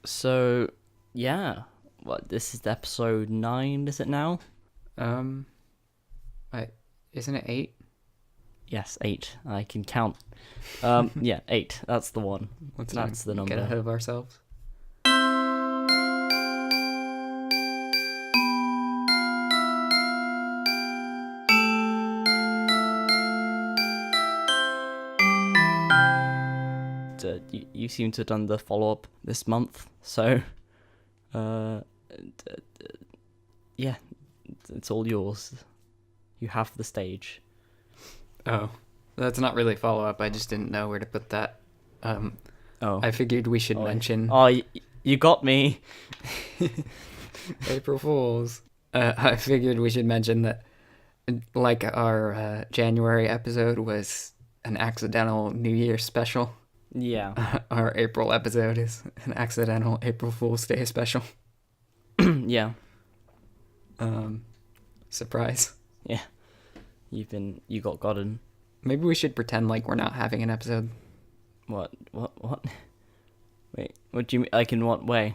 So, yeah. What, this is episode 9, is it now? Um, isn't it 8? Yes, 8. I can count. Yeah, 8. That's the one. That's the number. Get ahead of ourselves. You seem to have done the follow-up this month, so, yeah, it's all yours. You have the stage. Oh, that's not really follow-up. I just didn't know where to put that. Oh. I figured we should mention... Oh, you got me. April Fools. I figured we should mention that, like our January episode was an accidental New Year's special. Yeah. Our April episode is an accidental April Fool's Day special. Yeah. Surprise. Yeah. You got gotten. Maybe we should pretend like we're not having an episode. What? Wait, what do you mean? Like in what way?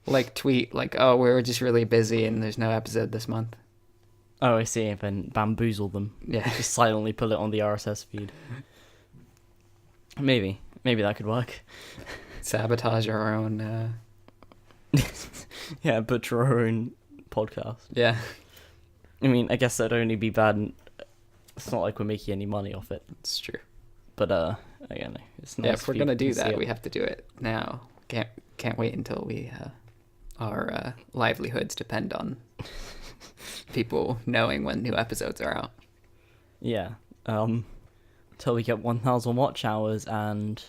Like tweet, like, oh, we're just really busy and there's no episode this month. Oh, I see. And then bamboozle them. Yeah. Just silently put it on the RSS feed. Maybe that could work. Sabotage our own... Yeah, butcher our own podcast. Yeah. I mean, I guess that'd only be bad. It's not like we're making any money off it. It's true. But again, it's nice. Yeah, if we're gonna do that, it. we have to do it now. Can't wait until we our livelihoods depend on people knowing when new episodes are out. Yeah. Until we get 1,000 watch hours and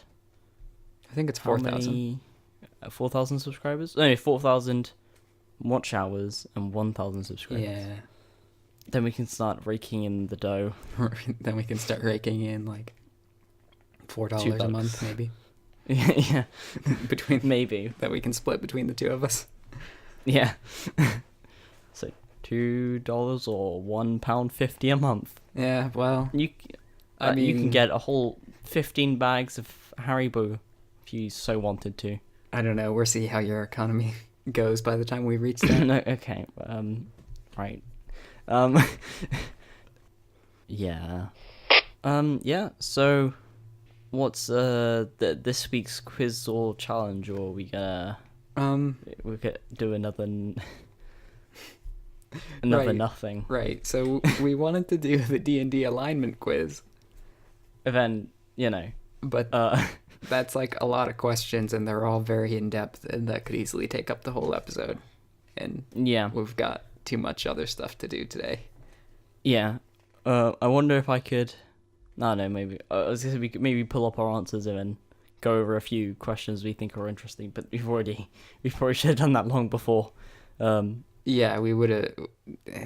I think it's 4,000. 4,000 subscribers? No, 4,000 watch hours and 1,000 subscribers. Yeah. Then we can start raking in the dough. Then we can start raking in like $4 a month, maybe. Yeah. Between maybe that we can split between the two of us. Yeah. So $2 or £1.50 a month. Yeah. Well, You can get a whole 15 bags of Haribo if you so wanted to. I don't know. We'll see how your economy goes by the time we reach that. No, okay. Right. Yeah. Yeah. So, what's this week's quiz or challenge, or are we gonna we could do another Right. nothing? Right. So we wanted to do the D&D alignment quiz, And then but that's like a lot of questions, and they're all very in depth, and that could easily take up the whole episode. And yeah, we've got too much other stuff to do today. yeah. I wonder if I could. No, maybe. I was gonna say we could maybe pull up our answers and then go over a few questions we think are interesting. But we probably should have done that long before. Yeah, we would have.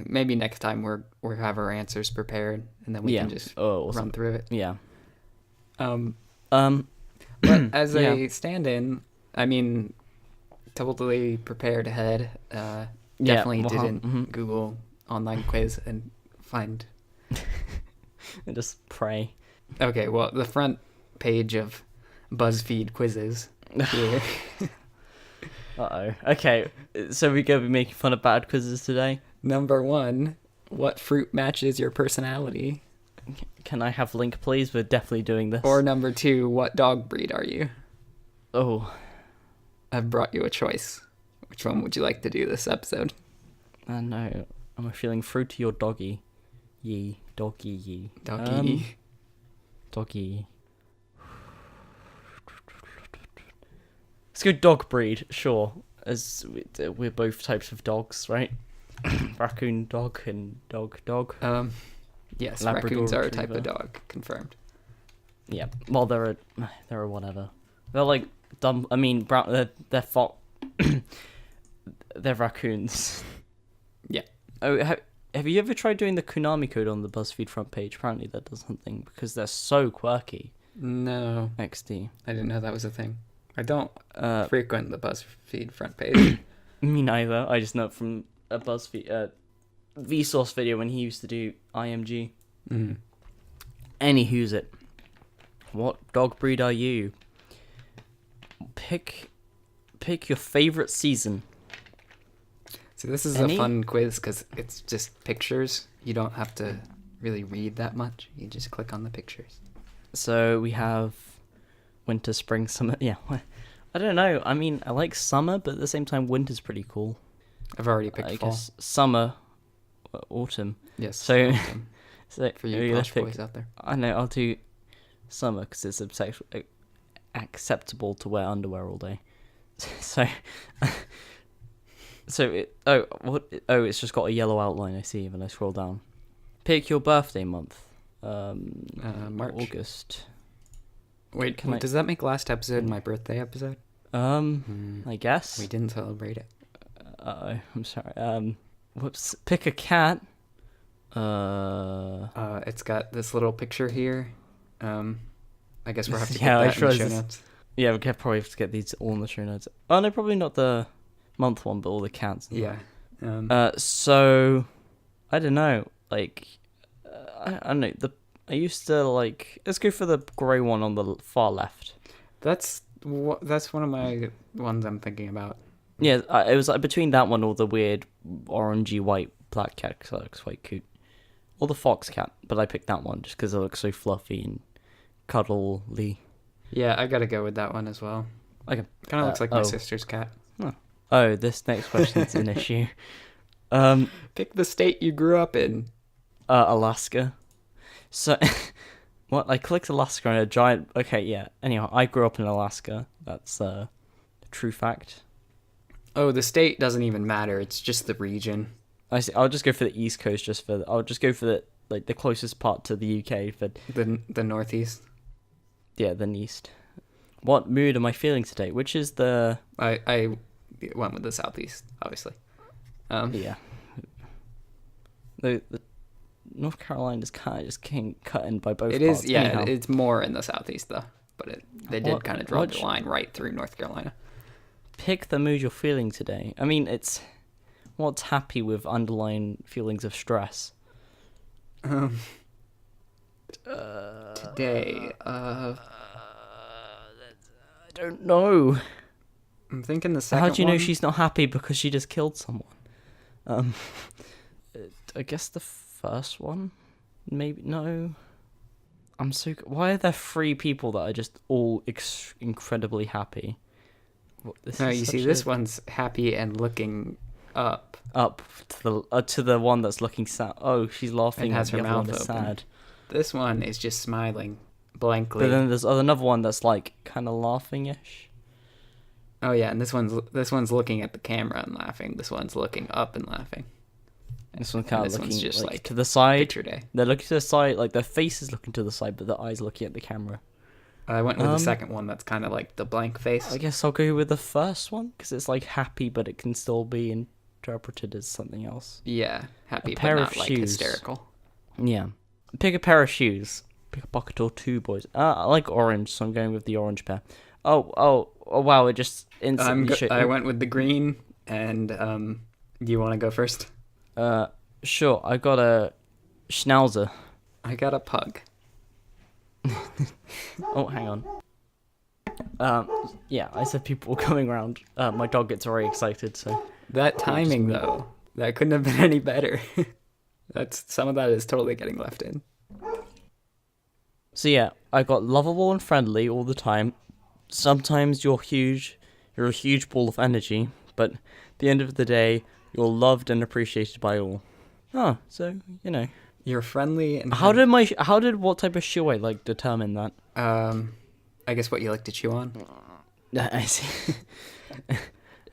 Maybe next time we have our answers prepared, and then we can just run through it. Yeah. But as a stand-in, I mean, totally prepared ahead. Definitely didn't Google online quiz and find. And just pray. Okay, well, the front page of BuzzFeed quizzes here. Uh-oh. Okay, so we're going to be making fun of bad quizzes today? Number 1, what fruit matches your personality? Can I have link, please? We're definitely doing this. Or number 2, what dog breed are you? Oh. I've brought you a choice. Which one would you like to do this episode? I know. Am I feeling fruity or doggy? Yee. Doggy yee. Doggy. Doggy. Let's go dog breed, sure. As we're both types of dogs, right? Raccoon dog and dog. Yes, Labrador raccoons are a Retriever. type of dog, confirmed. Yeah. Well, they're a whatever. They're like dumb. I mean, brown. They're they're raccoons. Yeah. Oh, have you ever tried doing the Konami code on the BuzzFeed front page? Apparently that does something because they're so quirky. No. XD. I didn't know that was a thing. I don't frequent the BuzzFeed front page. Me neither. I just know it from a BuzzFeed Vsauce video when he used to do IMG. Mm. Anywho's it. What dog breed are you? Pick Pick your favorite season. So this is a fun quiz because it's just pictures. You don't have to really read that much. You just click on the pictures. So we have winter, spring, summer. Yeah, I don't know. I mean, I like summer, but at the same time, winter's pretty cool. I've already picked fall. Guess summer, autumn. Yes. So, autumn. so for you plush boys out there. I know. I'll do summer because it's acceptable to wear underwear all day. So, it's just got a yellow outline. I see when I scroll down. Pick your birthday month. March. August. Wait, does that make last episode my birthday episode? I guess. We didn't celebrate it. I'm sorry. Whoops. Pick a cat. It's got this little picture here. I guess we'll have to get that in the show notes. Yeah, we could probably have to get these all in the show notes. Oh no, probably not the month one, but all the cats. Yeah. So I don't know. Like, I don't know. I used to like. Let's go for the grey one on the far left. That's one of my ones I'm thinking about. Yeah, it was like between that one or the weird orangey white black cat because that looks quite cute, or the fox cat. But I picked that one just because it looks so fluffy and cuddly. Yeah, I gotta go with that one as well. Okay, kind of looks like my sister's cat. Oh, this next question's an issue. Pick the state you grew up in. Alaska. So, what? I clicked Alaska on a giant. Okay, yeah. Anyhow, I grew up in Alaska. That's a true fact. Oh, the state doesn't even matter. It's just the region. I see. I'll just go for the East Coast. I'll just go for the closest part to the UK for the Northeast. Yeah, the East. What mood am I feeling today? Which is the... I went with the Southeast, obviously. Yeah. The North Carolina's kind of just getting cut in by both parts. It is, yeah, anyhow. it's more in the Southeast, though. But they did kind of draw the line right through North Carolina. Pick the mood you're feeling today. I mean, it's... What's happy with underlying feelings of stress? Today, I don't know. I'm thinking the second one. How do you know she's not happy because she just killed someone? I guess the first one? Maybe, no. Why are there 3 people that are just all incredibly happy? This one's happy and looking up. Up to the one that's looking sad. Oh, she's laughing and has her mouth open. Sad. This one is just smiling blankly. But then there's another one that's like kind of laughing-ish. Oh yeah, and this one's looking at the camera and laughing. This one's looking up and laughing. This one's kind of looking just like to the side. Picture day. They're looking to the side, like their face is looking to the side, but their eyes looking at the camera. I went with the second one. That's kind of like the blank face. I guess I'll go with the first one because it's like happy, but it can still be interpreted as something else. Yeah, happy, but not like hysterical. Yeah, pick a pair of shoes. Pick a bucket or 2, boys. I like orange, so I'm going with the orange pair. Oh wow! It just instantly. I went with the green, and do you want to go first? Sure. I got a Schnauzer. I got a pug. Oh, hang on. Yeah, I said people were coming around. My dog gets very excited, so... That timing, though, that couldn't have been any better. Some of that is totally getting left in. So yeah, I got lovable and friendly all the time. Sometimes you're a huge ball of energy, but at the end of the day, you're loved and appreciated by all. Oh, so, you know... You're friendly and... How did what type of shoe I like determine that? I guess what you like to chew on. I see.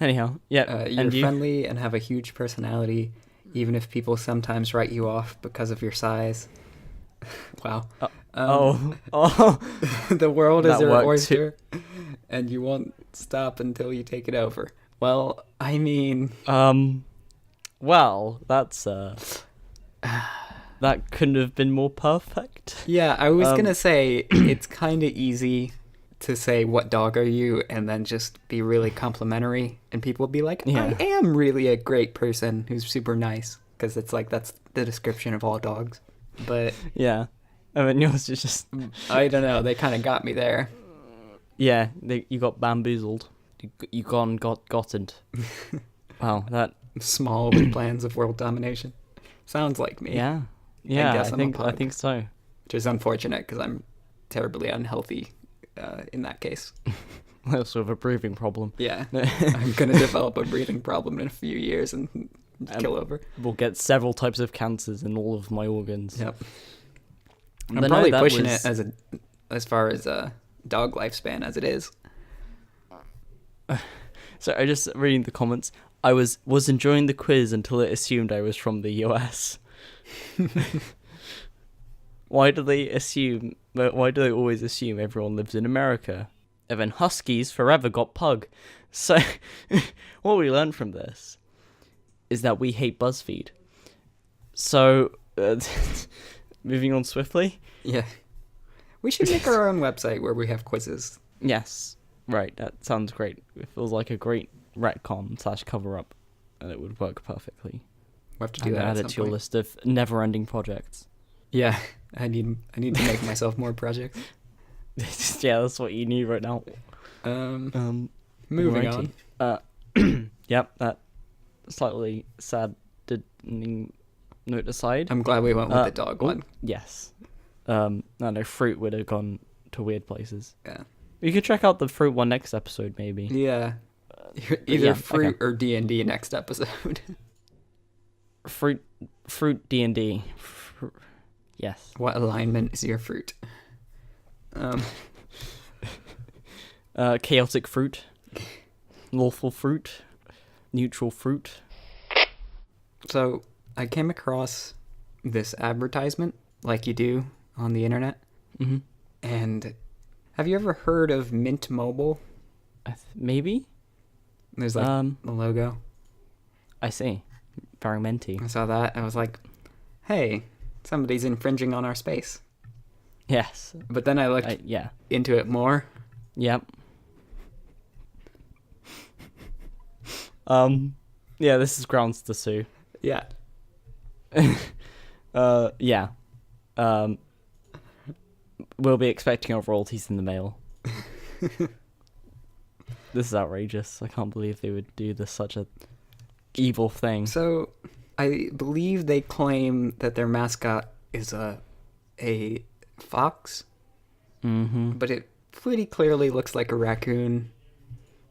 Anyhow, yeah. You're friendly and have a huge personality, even if people sometimes write you off because of your size. Wow. The world is your oyster, and you won't stop until you take it over. Well, I mean... Well, that's... That couldn't have been more perfect. Yeah, I was going to say, it's kind of easy to say, what dog are you? And then just be really complimentary. And people will be like, yeah. I am really a great person who's super nice. Because it's like, that's the description of all dogs. But... Yeah. I mean, yours is just... I don't know. They kind of got me there. Yeah, you got bamboozled. You gotten. Wow, that. Small with plans of world domination. Sounds like me. Yeah. I think so. Which is unfortunate because I'm terribly unhealthy in that case. Also have a breathing problem. Yeah. I'm going to develop a breathing problem in a few years and kill over. We'll get several types of cancers in all of my organs. Yep. But I'm probably pushing it as far as a dog lifespan as it is. So I just reading the comments. I was enjoying the quiz until it assumed I was from the US. Why do they always assume everyone lives in America? And then Huskies forever got pug. So what we learned from this is that we hate BuzzFeed. So moving on swiftly. Yeah. We should make our own website where we have quizzes. Yes. Right. That sounds great. It feels like a great retcon / cover up, and it would work perfectly. We'll have to do that. Add it to your list of never-ending projects. Yeah, I need to make myself more projects. Yeah, that's what you need right now. Moving on. Yep, that slightly sad note aside. I'm glad we went with the dog one. Yes. No, fruit would have gone to weird places. Yeah. We could check out the fruit one next episode, maybe. Yeah. Either fruit or D&D next episode. Fruit D&D. Yes. What alignment is your fruit? Chaotic fruit. Lawful fruit. Neutral fruit. So, I came across this advertisement, like you do on the internet. Mm-hmm. And have you ever heard of Mint Mobile? Maybe? There's like the logo. I see. Very minty. I saw that. I was like, hey, somebody's infringing on our space. Yes. But then I looked into it more. Yep. Yeah, this is grounds to sue. Yeah. Yeah. We'll be expecting our royalties in the mail. This is outrageous. I can't believe they would do such a evil thing. So, I believe they claim that their mascot is a fox. Mm-hmm. But it pretty clearly looks like a raccoon.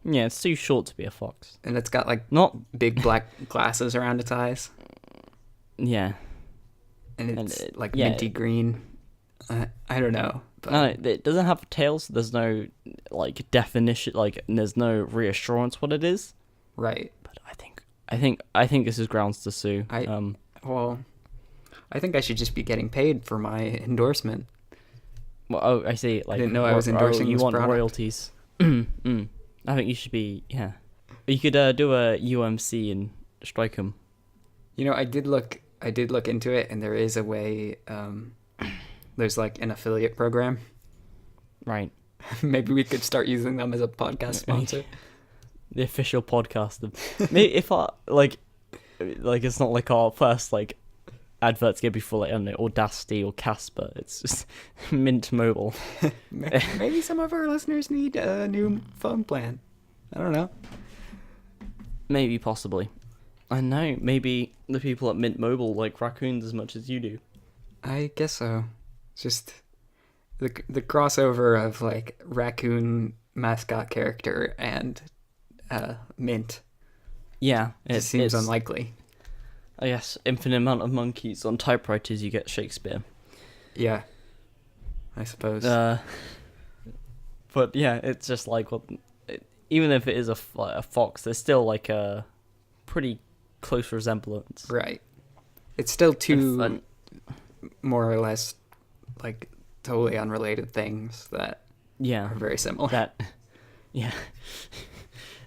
Yeah, it's too short to be a fox. And it's got like not big black glasses around its eyes. Yeah. And it's minty green. I don't know. But it doesn't have a tail, so there's no like definition, and there's no reassurance what it is. Right. But I think this is grounds to sue. Well, I think I should just be getting paid for my endorsement. Well, I see. Like, I didn't know I was endorsing this product. Royalties. I think you should be. Yeah. You could do a UMC and strike them. You know, I did look into it, and there is a way. There's like an affiliate program. Right. Maybe we could start using them as a podcast sponsor. The official podcast. Maybe if it's not like our first adverts get before I don't know, Audacity or Casper. It's just Mint Mobile. Maybe some of our listeners need a new phone plan. I don't know. Maybe, possibly. I know. Maybe the people at Mint Mobile like raccoons as much as you do. I guess so. Just the crossover of like raccoon mascot character and Mint. Yeah, it seems unlikely. I guess infinite amount of monkeys on typewriters, you get Shakespeare. Yeah, I suppose. But yeah, it's just like even if it is a fox, there's still like a pretty close resemblance. Right. It's still two more or less like totally unrelated things that are very similar.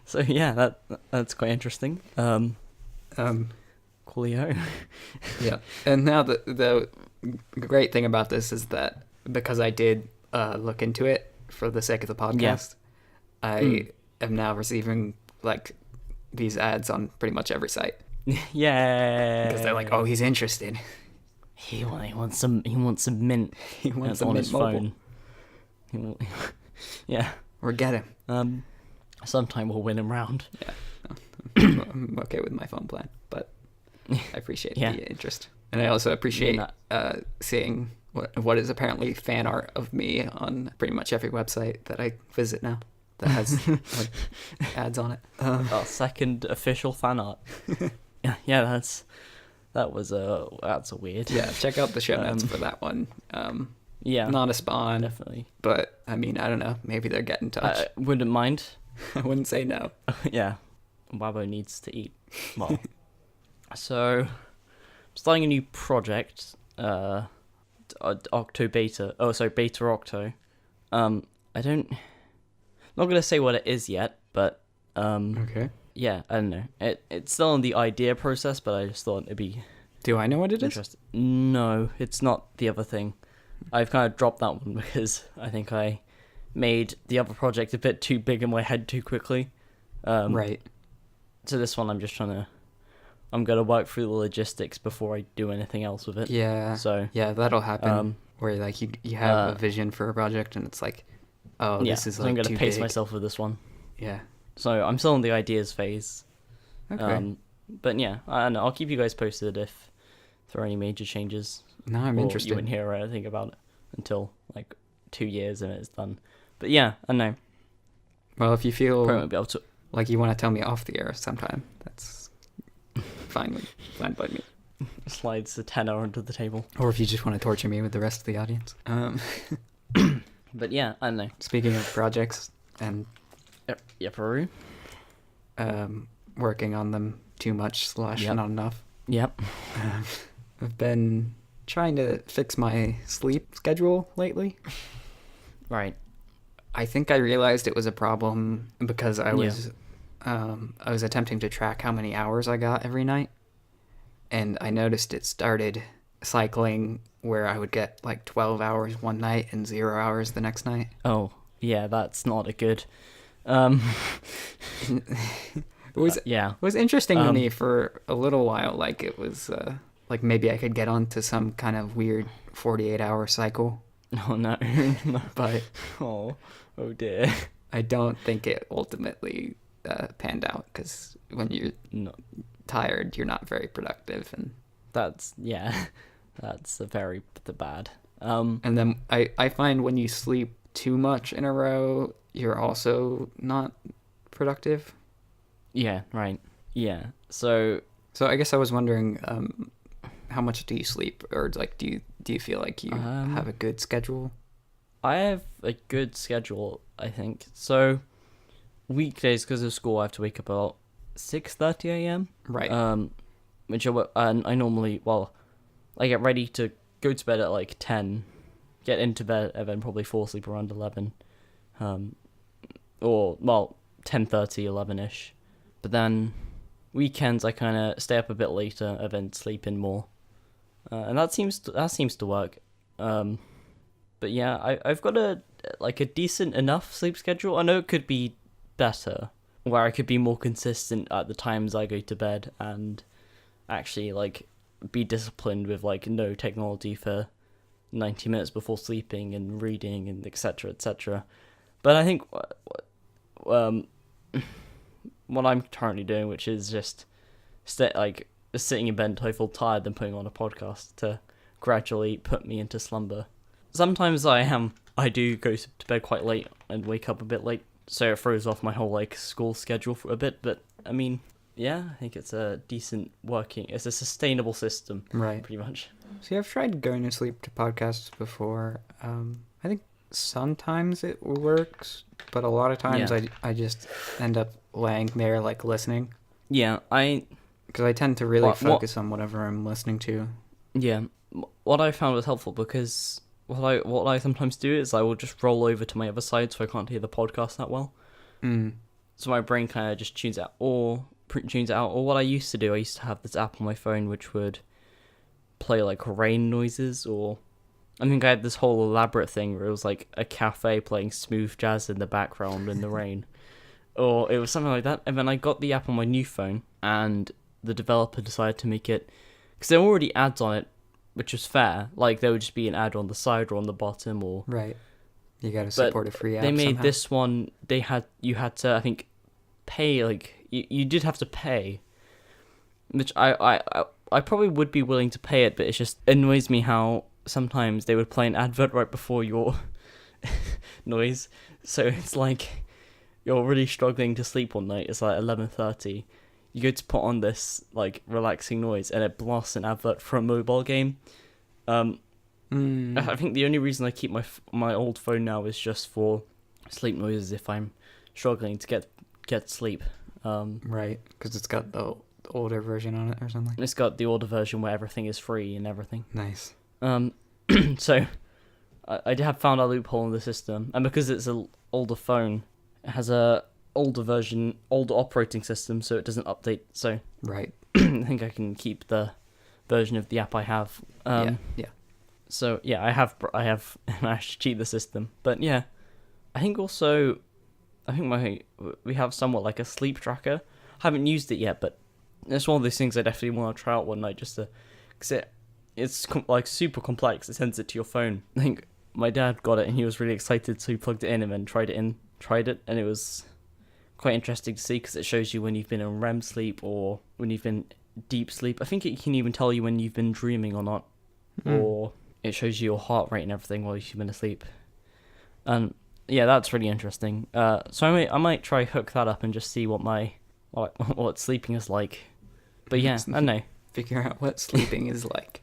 So yeah, that's quite interesting. Coolio. Yeah. And now the great thing about this is that because I did look into it for the sake of the podcast, I am now receiving like these ads on pretty much every site. Yeah. Because they're like, oh, he's interested. He wants some mint. He wants some on his phone. Yeah. Or get him. sometime we'll win him round. Yeah. I'm okay with my phone plan, but I appreciate the interest. And I also appreciate seeing what is apparently fan art of me on pretty much every website that I visit now that has like ads on it. Our second official fan art. Yeah, that's a weird. Yeah, check out the show notes for that one. Yeah, not a spawn, definitely. But I mean, I don't know. Maybe they'll get in touch. I wouldn't mind. I wouldn't say no. Yeah, Wabo needs to eat. Well, so starting a new project. Octo Beta. Oh, sorry, Beta Octo. Not gonna say what it is yet, but okay. Yeah, I don't know. It's still in the idea process, but I just thought it'd be. Do I know what it is? No, it's not the other thing. I've kind of dropped that one because I think I made the other project a bit too big in my head too quickly. Right. So this one, I'm gonna work through the logistics before I do anything else with it. Yeah. So yeah, that'll happen. Where like you have a vision for a project and it's like, oh, this is like I'm gonna too pace big. myself with this one. Yeah. So I'm still in the ideas phase. Okay. But yeah, I don't know. I'll keep you guys posted if there are any major changes. No, I'm interested. You wouldn't hear anything about it until like 2 years and it's done. But yeah, I know. Well, if you feel probably won't be able to. Like you want to tell me off the air sometime, that's fine by me. Slides the tenner under the table. Or if you just want to torture me with the rest of the audience. But yeah, I don't know. Speaking of projects and Peru. Working on them too much / not enough. Yep. I've been trying to fix my sleep schedule lately. Right. I think I realized it was a problem because I was attempting to track how many hours I got every night, and I noticed it started cycling where I would get like 12 hours one night and 0 hours the next night. Oh, yeah, that's not a good. It was interesting to me for a little while. Like it was like maybe I could get onto some kind of weird 48-hour cycle. Oh no. But oh dear. I don't think it ultimately panned out because when you're tired, you're not very productive, and that's a very bad. And then I find when you sleep too much in a row, you're also not productive. Yeah, right. Yeah. So I guess I was wondering, how much do you sleep, or like do you feel like you have a good schedule? I have a good schedule, I think. So weekdays, because of school, I have to wake up about 6:30 a.m. Right. Which I normally I get ready to go to bed at like 10, get into bed, and then probably fall asleep around 11, or 10:30, 11ish. But then weekends I kind of stay up a bit later and then sleep in more, and that seems to work. But yeah, I've got a decent enough sleep schedule. I know it could be better, where I could be more consistent at the times I go to bed and actually like be disciplined with like no technology for 90 minutes before sleeping and reading and etc. etc. But I think what I'm currently doing, which is just sitting in bed until I feel tired, then putting on a podcast to gradually put me into slumber. Sometimes I do go to bed quite late and wake up a bit late, so it throws off my whole like school schedule for a bit. But I mean, yeah, I think it's a sustainable system, right? Pretty much. See, I've tried going to sleep to podcasts before. I think sometimes it works, but a lot of times I just end up laying there like listening. Yeah, because I tend to really focus on whatever I'm listening to. Yeah, what I found was helpful because what I sometimes do is I will just roll over to my other side so I can't hear the podcast that well. So my brain kind of just tunes out. Or what I used to do, I used to have this app on my phone which would play like rain noises, or I think I had this whole elaborate thing where it was like a cafe playing smooth jazz in the background in the rain, or it was something like that. And then I got the app on my new phone, and the developer decided to make it, because there were already ads on it, which was fair. Like there would just be an ad on the side or on the bottom, or right. You got to support a free app. They made somehow. this one. You had to, I think, pay, like, you did have to pay, which I probably would be willing to pay it, but it just annoys me how sometimes they would play an advert right before your noise, so it's like you're really struggling to sleep one night. It's like 11:30. You go to put on this like relaxing noise, and it blasts an advert for a mobile game. I think the only reason I keep my old phone now is just for sleep noises if I'm struggling to get sleep. Right, because it's got the older version on it or something. It's got the older version where everything is free and everything. Nice. So I have found a loophole in the system, and because it's an older phone, it has a older operating system, so it doesn't update. So right. I think I can keep the version of the app I have. Yeah. So yeah, I have managed to cheat the system, but yeah, I think we have somewhat like a sleep tracker. I haven't used it yet, but it's one of those things I definitely want to try out one night just to, because it's like super complex. It sends it to your phone. I think my dad got it and he was really excited, so he plugged it in and then tried it, and it was quite interesting to see because it shows you when you've been in REM sleep or when you've been deep sleep. I think it can even tell you when you've been dreaming or not, or it shows you your heart rate and everything while you've been asleep. And yeah, that's really interesting. So I might try hook that up and just see what sleeping is like. But yeah, I don't know. Figure out what sleeping is like.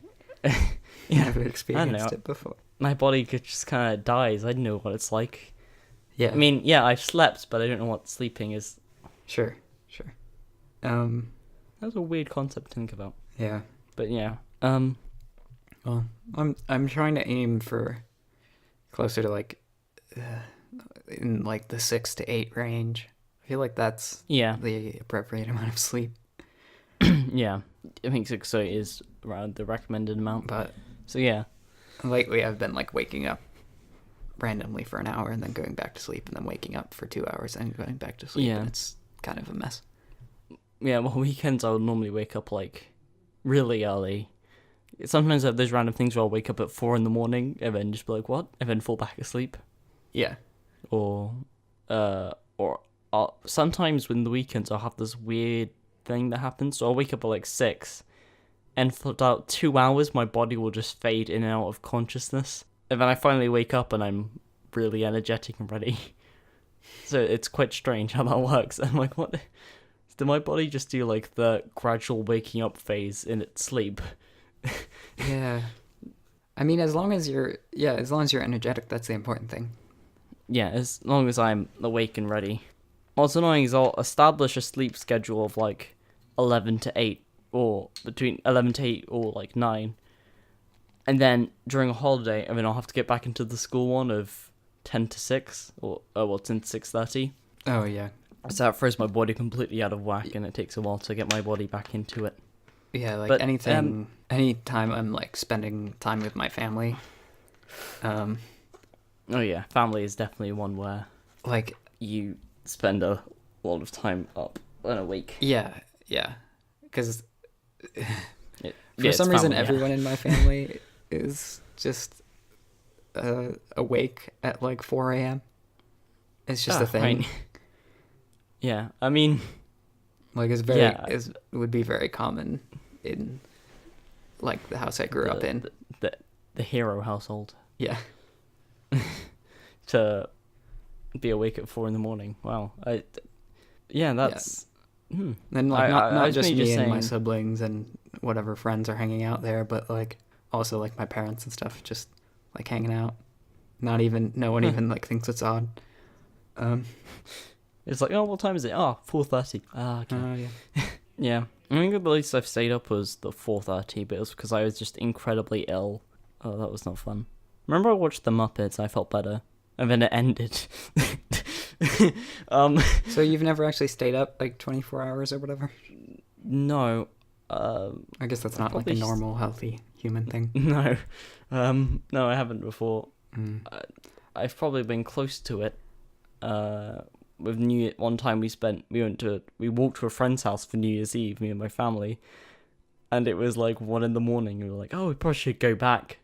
Yeah, Never experienced it before. My body just kind of dies. I don't know what it's like. Yeah. I mean, yeah, I've slept, but I don't know what sleeping is. Sure. That's a weird concept to think about. Yeah. But yeah. Well, I'm trying to aim for closer to like in like the 6 to 8 range. I feel like that's the appropriate amount of sleep. Yeah, I think 6 to 8 is around the recommended amount. But so yeah, lately I've been like waking up randomly for an hour and then going back to sleep and then waking up for 2 hours and going back to sleep. Yeah. And it's kind of a mess. Yeah, well, weekends I would normally wake up like really early. Sometimes I have those random things where I'll wake up at 4 a.m. and then just be like, what? And then fall back asleep. Yeah. Or sometimes when the weekends I'll have this weird thing that happens. So I'll wake up at like 6, and for about 2 hours my body will just fade in and out of consciousness. And then I finally wake up and I'm really energetic and ready. So it's quite strange how that works. I'm like, what? Did my body just do like the gradual waking up phase in its sleep? Yeah. I mean, as long as you're energetic, that's the important thing. Yeah, as long as I'm awake and ready. What's annoying is I'll establish a sleep schedule of like 11 to 8, or between 11 to 8 or like 9. And then during a holiday, I mean, I'll have to get back into the school one of 10 to 6, or 10 to 6:30. Oh, yeah. So that throws my body completely out of whack, and it takes a while to get my body back into it. Yeah, like but, anytime I'm like spending time with my family. Oh yeah, family is definitely one where like you spend a lot of time up and awake. Yeah, because for some reason everyone in my family is just awake at like 4 a.m. It's just a thing. Right. Yeah, I mean, like it would be very common in like the house I grew up in. The hero household. Yeah. To be awake at 4 a.m. Wow. That's. Yeah. And like not just me and my siblings and whatever friends are hanging out there, but like also like my parents and stuff, just like hanging out. No one even like thinks it's odd. It's like, oh, what time is it? Oh, 4:30. Ah, okay. Yeah. Yeah. I think the least I've stayed up was the 4:30, but it was because I was just incredibly ill. Oh, that was not fun. Remember I watched The Muppets, I felt better. And then it ended. So you've never actually stayed up like 24 hours or whatever? No. I guess that's not like a normal, healthy human thing. No. No, I haven't before. Mm. I've probably been close to it. With New Year, one time we walked to a friend's house for New Year's Eve, me and my family, and it was like 1 a.m. We were like, oh, we probably should go back.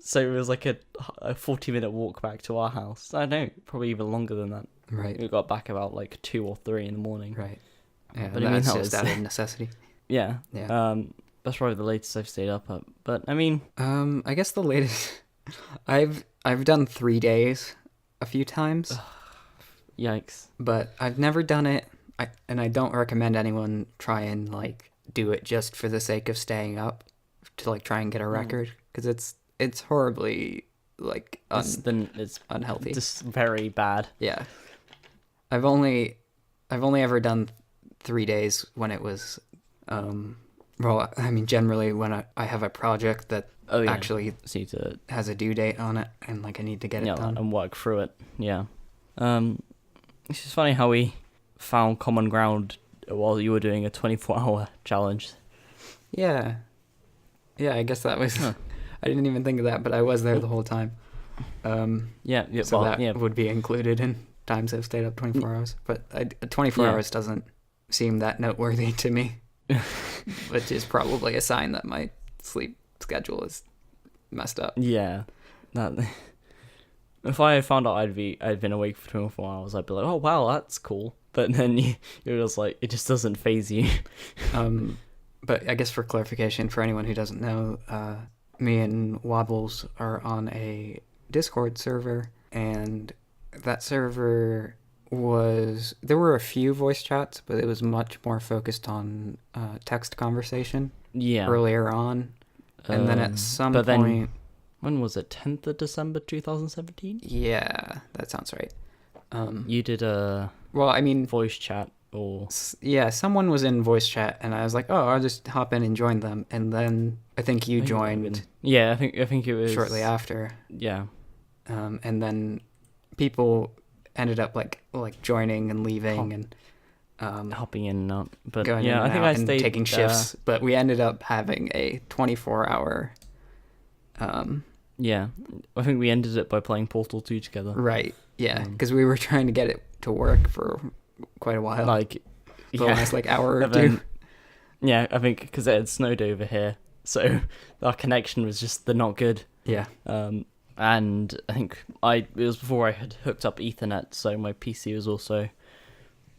So it was like a 40-minute walk back to our house. I don't know, probably even longer than that. Right. We got back about like 2 or 3 in the morning. Right. Yeah, But I mean, that's that just was out of necessity. yeah. Yeah. That's probably the latest I've stayed up at. But I mean, I guess the latest I've done 3 days a few times, yikes. but I've never done it. And I don't recommend anyone try and like do it just for the sake of staying up to like try and get a record, because it's horribly like It's unhealthy. just very bad. Yeah. I've only ever done 3 days when it was well, I mean, generally when I have a project that actually so you need to has a due date on it and like I need to get it done. and work through it. Yeah. It's just funny how we found common ground while you were doing a 24-hour challenge. Yeah. Yeah, I guess that was Huh. I didn't even think of that, but I was there the whole time. Yeah, So well, that yeah. would be included in times I've stayed up 24 hours, but 24 Yeah. hours doesn't seem that noteworthy to me. Which is probably a sign that my sleep schedule is messed up. Yeah. That if I found out I'd been awake for 24 hours, I'd be like, oh wow, that's cool. But then you're just like, it just doesn't phase you. But I guess for clarification, for anyone who doesn't know, me and Wobbles are on a Discord server, and that server there were a few voice chats, but it was much more focused on text conversation Yeah. earlier on. And then at some but point... Then, when was it? 10th of December 2017? Yeah, that sounds right. You did a Well, I mean... voice chat or... Yeah, someone was in voice chat, and I was like, oh, I'll just hop in and join them. And then I think you joined... Yeah, I think it was... shortly after. Yeah. And then people ended up like joining and leaving and hopping in and out. But going yeah, in and I think out I and stayed taking shifts. But we ended up having a 24-hour. Yeah, I think we ended it by playing Portal 2 together. Right. Yeah, because we were trying to get it to work for quite a while. Like, the last like hour or then, two. Yeah, I think because it had snowed over here, so our connection was just not good. Yeah. And I think it was before I had hooked up Ethernet, so my PC was also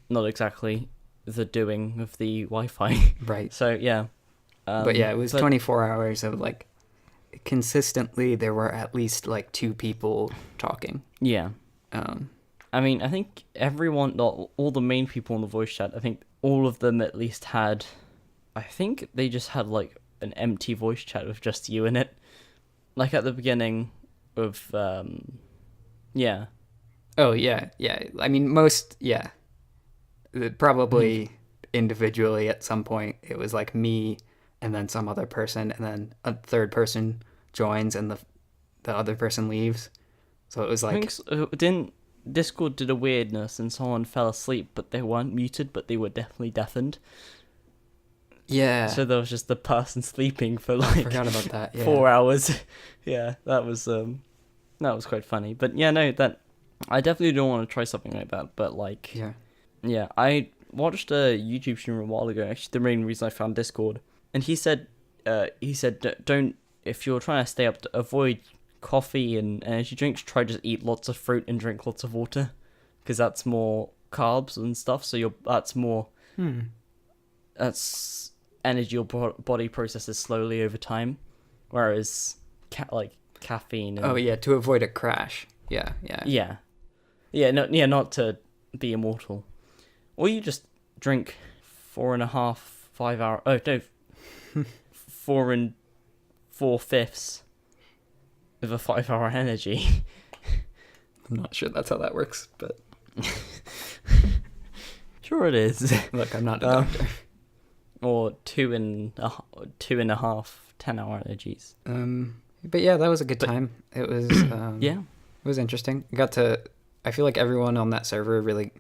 not exactly the doing of the Wi-Fi. Right. So yeah. But yeah, it was 24 hours of like consistently there were at least like 2 people talking. Yeah. I mean, I think all the main people in the voice chat, I think all of them at least had, I think they just had like an empty voice chat with just you in it. Like at the beginning of, yeah. Oh, yeah, yeah. I mean, probably individually at some point, it was like me and then some other person, and then a third person joins and the other person leaves. So it was like... I think Discord did a weirdness and someone fell asleep, but they weren't muted, but they were definitely deafened. Yeah. So there was just the person sleeping for I like forgot about that. Yeah. 4 hours. Yeah, that was quite funny. But yeah, no, that I definitely don't want to try something like that. But like, yeah, I watched a YouTube streamer a while ago. Actually, the main reason I found Discord, and he said, don't, if you're trying to stay up, to avoid coffee and energy drinks. Try just eat lots of fruit and drink lots of water, because that's more carbs and stuff. So that's more. That's energy your body processes slowly over time, whereas caffeine. And, to avoid a crash. Yeah. Not to be immortal, or you just drink 4.5, 5 hour. Oh no, 4 and 4/5 of a 5-hour energy. I'm not sure that's how that works, but sure it is. Look, I'm not a doctor. Or 2.5 10-hour energies. But yeah, that was a good time. It was yeah, it was interesting. I feel like everyone on that server really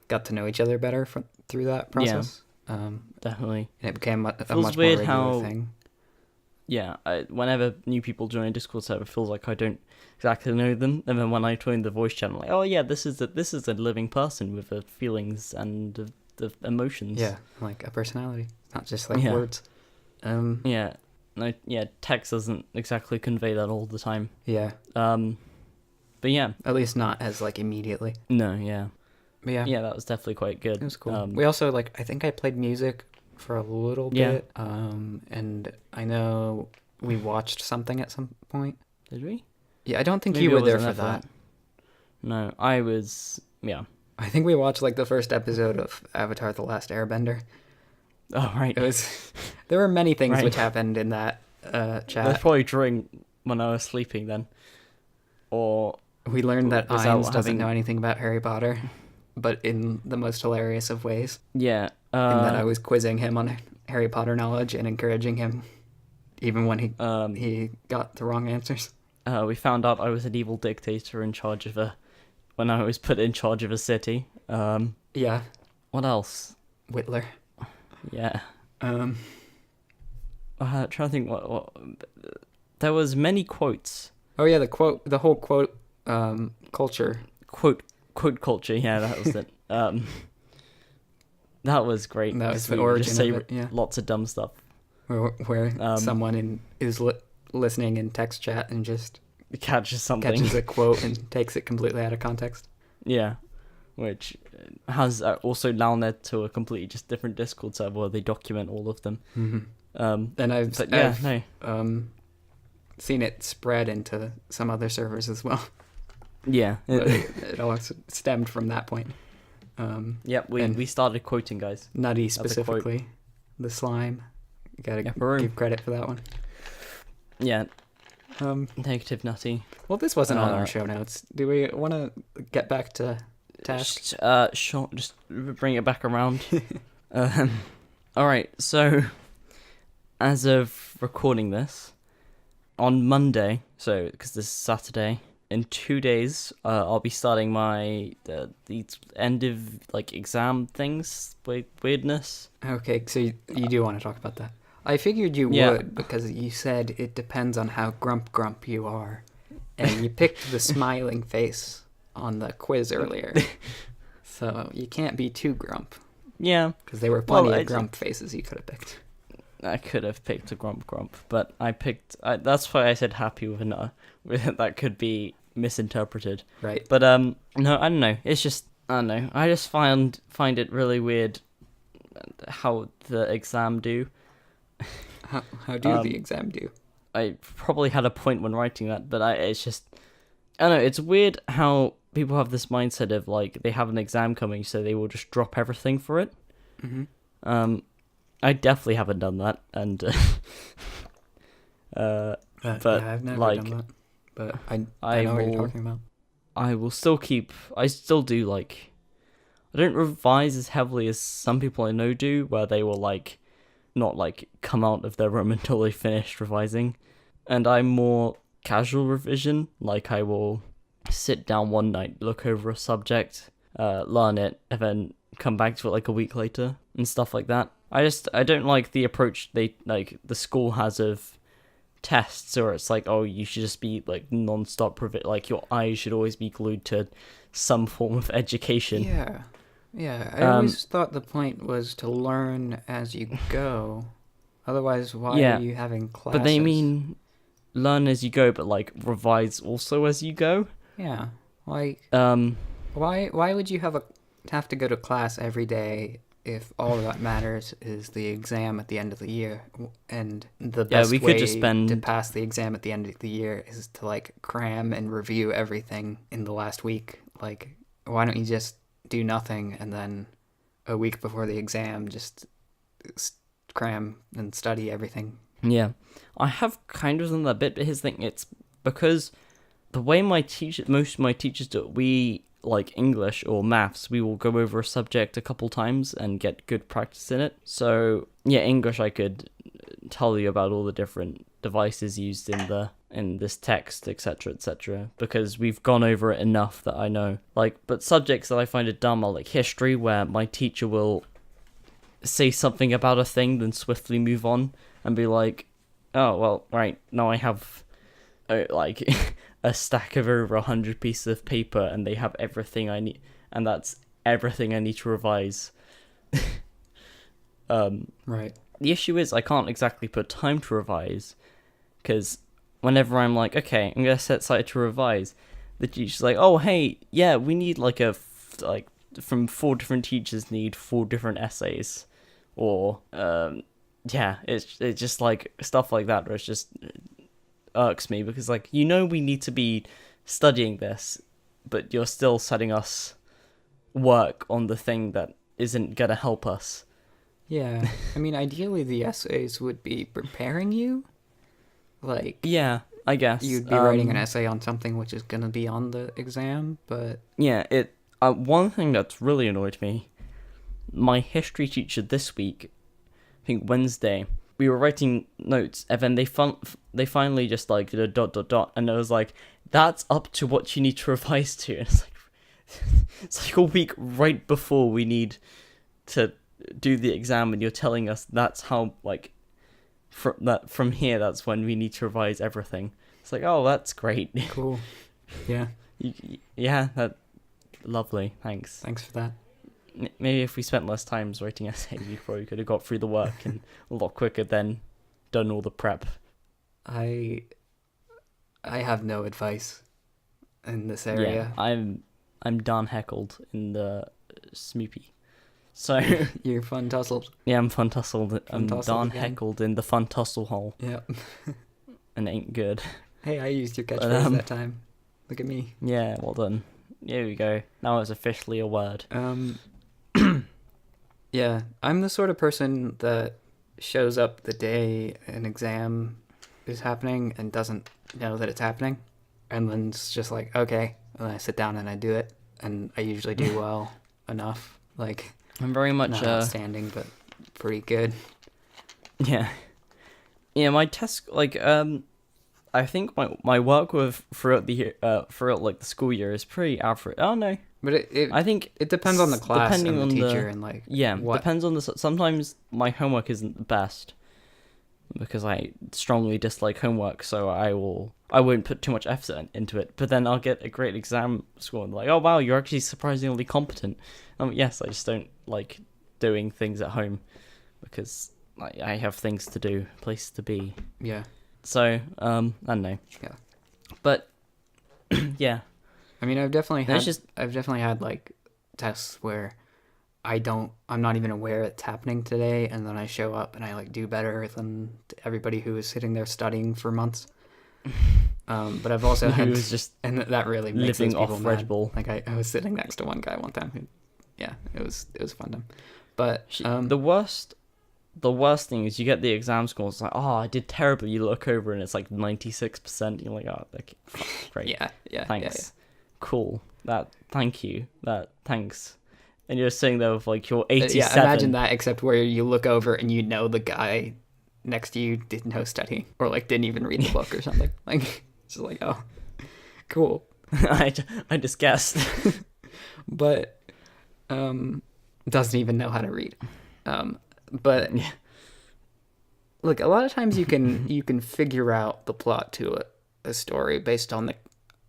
got to know each other better through that process. definitely. And it became a much more weird regular thing. Yeah, whenever new people join a Discord server, it feels like I don't exactly know them, and then when I join the voice channel, like, oh yeah, this is a living person with feelings and the emotions. Yeah, like a personality, not just like words. Text doesn't exactly convey that all the time. Yeah. But yeah, at least not as like immediately. No, yeah. Yeah. Yeah, that was definitely quite good. It was cool. We also, like, I think I played music for a little bit. And I know we watched something at some point. Did we? Yeah, I don't think Maybe you I were there wasn't for that. No, I was. Yeah. I think we watched, like, the first episode of Avatar: The Last Airbender. Oh, right. It was. There were many things Right. which happened in that That's chat. probably during when I was sleeping then. Or We learned that without Ainz doesn't having- know anything about Harry Potter, but in the most hilarious of ways. yeah. In that I was quizzing him on Harry Potter knowledge and encouraging him, even when he got the wrong answers. We found out I was an evil dictator in charge of when I was put in charge of a city. Yeah, What else? Whittler. Yeah. Um, Trying to think what. There was many quotes. oh yeah, the whole quote culture. Quote culture. Yeah, that was it. That was great. That was 'cause the we would origin just say of it, yeah. lots of dumb stuff. Where someone is listening in text chat and just It catches something. catches a quote and takes it completely out of context. Yeah, which has also now led to a completely just different Discord server where they document all of them. Mm-hmm. And But I've seen it spread into some other servers as well. Yeah. But it all stemmed from that point. Yep, and we started quoting, guys. Nutty a quote. specifically, the slime. You gotta Yep-a-room. give credit for that one. Yeah, negative nutty. Well, this wasn't on Uh, our show notes. Do we want to get back to task? Sure, just bring it back around. All right, so as of recording this, on Monday, so because this is Saturday, in 2 days, I'll be starting my the end of like exam things, weirdness. Okay, so you do want to talk about that. I figured you Yeah. would because you said it depends on how grump you are. And you picked the smiling face on the quiz earlier. So you can't be too grump. Yeah, Because there were plenty Well, of grump faces you could have picked. I could have picked a grump, but I picked. That's why I said happy with a that could be misinterpreted. Right. But no, I don't know. It's just I don't know. I just find it really weird how the exam do. How do the exam do? I probably had a point when writing that, but it's just I don't know. It's weird how people have this mindset of like they have an exam coming, so they will just drop everything for it. Mm-hmm. I definitely haven't done that, and but yeah, I've never like, done that. But I I know what will- you're talking about. I will still keep. I still do like. I don't revise as heavily as some people I know do, where they will like, not like come out of their room until they finished revising, and I'm more casual revision. Like I will sit down one night, look over a subject, learn it, and then come back to it like a week later and stuff like that. I don't like the approach the school has of tests, or it's like, oh, you should just be like non-stop like your eyes should always be glued to some form of education. Yeah. I always thought the point was to learn as you go. Otherwise, why Yeah, are you having classes? But they mean learn as you go, but like revise also as you go. Yeah. Like, Um, why would you have to go to class every day if all that matters is the exam at the end of the year? And the best we way could just spend- to pass the exam at the end of the year is to like cram and review everything in the last week. Like, why don't you just do nothing and then a week before the exam just cram and study everything? yeah, I have kind of done that bit, but his thing, it's because the way most of my teachers do it, we like English or maths, we will go over a subject a couple times and get good practice in it. So yeah, English I could tell you about all the different devices used in this text, etc., because we've gone over it enough that I know. Like, but subjects that I find it dumb are like history, where my teacher will say something about a thing, then swiftly move on and be like, oh well, right, now I have like a stack of over 100 pieces of paper, and they have everything I need, and that's everything I need to revise. Right. The issue is I can't exactly put time to revise, because whenever I'm like, okay, I'm gonna set aside to revise, the teacher's like, oh hey, yeah, we need like from 4 different teachers need 4 different essays, or it's just like stuff like that where it's just irks me, because like, we need to be studying this, but you're still setting us work on the thing that isn't gonna help us. Yeah, I mean, ideally the essays would be preparing you. Like, yeah, I guess you'd be writing an essay on something which is gonna be on the exam, but yeah, one thing that's really annoyed me, my history teacher this week, I think Wednesday, we were writing notes, and then they finally just like did a ... and it was like, that's up to what you need to revise to, and it's like a week right before we need to do the exam, and you're telling us that's how, like, from here that's when we need to revise everything. It's like, oh, that's great. Cool. Yeah. Yeah, that lovely. Thanks for that. Maybe if we spent less time writing essays, we probably could have got through the work and a lot quicker, then done all the prep. I have no advice in this area. Yeah, I'm done heckled in the Smoopy. So you're fun tussled. Yeah, I'm fun tussled. I'm done again. heckled in the fun tussle hole. Yeah. And it ain't good. Hey, I used your catchphrase that time. Look at me. Yeah, well done. Here we go. Now it's officially a word. Yeah, I'm the sort of person that shows up the day an exam is happening and doesn't know that it's happening, and then it's just like, okay, and then I sit down and I do it, and I usually do well enough. Like, I'm very much not outstanding, but pretty good. Yeah, my test, like, I think my work with throughout like the school year is pretty average. Oh no, but I think it depends on the class and the teacher and like, depends on the. Sometimes my homework isn't the best because I strongly dislike homework, so I won't put too much effort into it. But then I'll get a great exam score and like, oh wow, you're actually surprisingly competent. Yes, I just don't like doing things at home because I have things to do, places to be. Yeah. So, I don't know. Yeah. But yeah. I mean, I've definitely had like tests where I'm not even aware it's happening today, and then I show up and I like do better than everybody who was sitting there studying for months. But I've also had and that really makes living people off mad. Red Bull. Like I was sitting next to one guy one time who, yeah, it was a fun time. But the worst thing is you get the exam score. It's like, oh, I did terribly. You look over and it's like 96%. You're like, oh, okay, great. Yeah. Thanks. Cool. Thank you. Thanks. And you're sitting there with like your 87. Yeah, imagine that, except where you look over and you know the guy next to you did no studying or like didn't even read the book or something. Like, it's just like, oh, cool. I just guessed. But doesn't even know how to read. But yeah, look, a lot of times you can figure out the plot to a story based on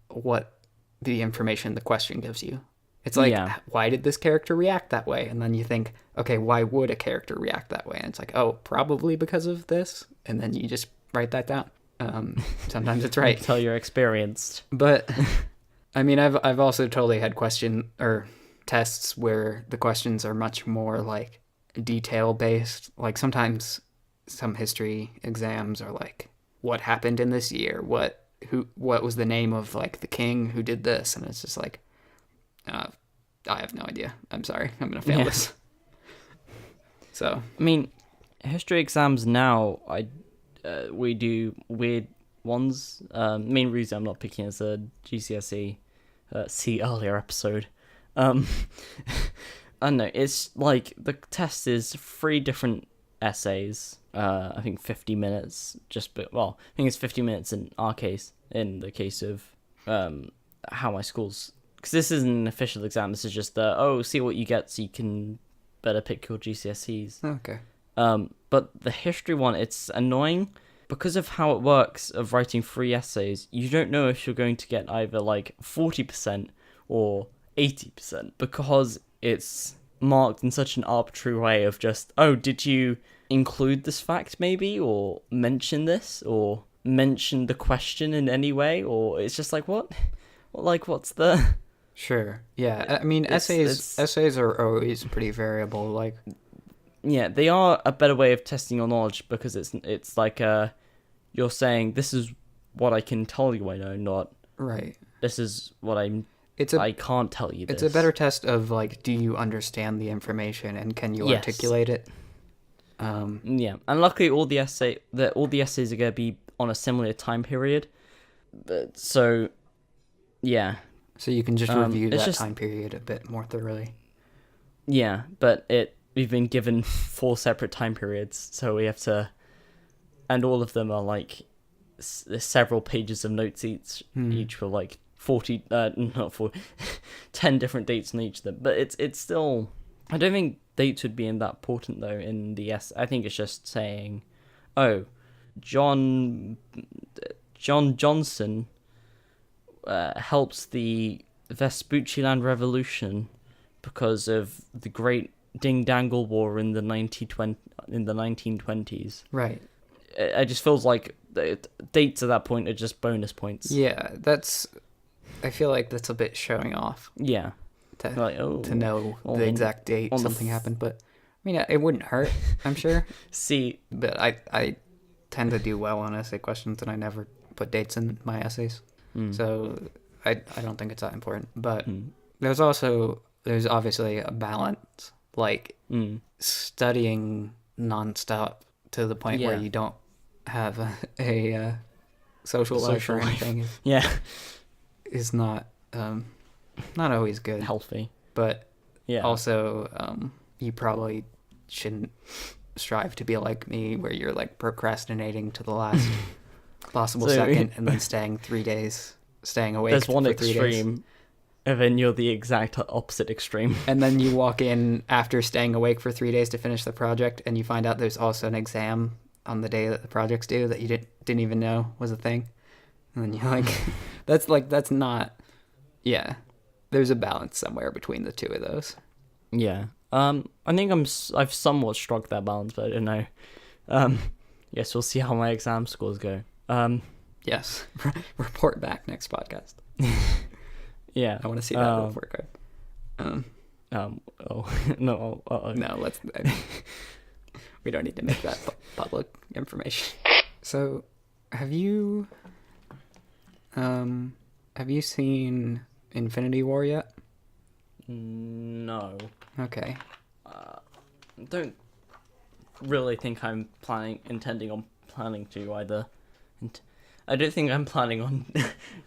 what the information the question gives you. It's like, why did this character react that way? And then you think, okay, why would a character react that way? And it's like, oh, probably because of this. And then you just write that down. Sometimes it's right. Until you're experienced. But I mean, I've also totally had tests where the questions are much more like detail based. Like sometimes some history exams are like, what happened in this year? What was the name of like the king who did this? And it's just like, I have no idea. I'm sorry. I'm gonna fail this. So I mean, history exams now, we do weird ones. Main reason I'm not picking is a GCSE. See earlier episode. I don't know. It's like the test is 3 different essays. I think 50 minutes. I think it's 50 minutes in our case. In the case of how my school's, because this isn't an official exam. This is just see what you get so you can better pick your GCSEs. Okay. But the history one, it's annoying because of how it works of writing 3 essays. You don't know if you're going to get either like 40% or 80% because it's marked in such an arbitrary way of just, oh, did you include this fact maybe, or mention this, or mention the question in any way, or it's just like, what? Like, what's the... Sure. Yeah. I mean, essays are always pretty variable. Like, yeah, they are a better way of testing your knowledge because it's like you're saying this is what I can tell you I know, not right. this is what It's a I can't tell you it's this. a better test of like, do you understand the information and can you Yes. articulate it? Yeah, and luckily all the essays are gonna be on a similar time period, but so yeah. So you can just review that just, time period a bit more thoroughly. Yeah, but we've been given 4 separate time periods, so we have to, and all of them are like several pages of notes each for like 40 not 40 10 different dates on each of them. But it's still, I don't think dates would be that important though in the I think it's just saying, oh, John Johnson helps the Vespucci Revolution because of the Great Ding Dangle War in the 1920s. Right. It just feels like the dates at that point are just bonus points. Yeah, I feel like that's a bit showing off. Yeah. To know the exact date something happened, but I mean, it wouldn't hurt, I'm sure. See, but I tend to do well on essay questions, and I never put dates in my essays, so I don't think it's that important. But there's obviously a balance, like studying nonstop to the point where you don't have a social life or anything. Yeah, is not always good, healthy. But yeah, also you probably shouldn't strive to be like me, where you're like procrastinating to the last possible second and then staying awake. There's one for 3 extreme, days. and then you're the exact opposite extreme. And then you walk in after staying awake for 3 days to finish the project, and you find out there's also an exam on the day that the project's due that you didn't even know was a thing. And then you're like, that's not. Yeah, there's a balance somewhere between the two of those. Yeah. I think I've somewhat struck that balance, but I don't know. Yes, we'll see how my exam scores go. Yes, report back next podcast. Yeah, I want to see that report card. Oh no. No, let's. We don't need to make that public information. So, have you seen Infinity War yet? No. Okay. Don't really think I'm intending on planning to either. I don't think I'm planning on.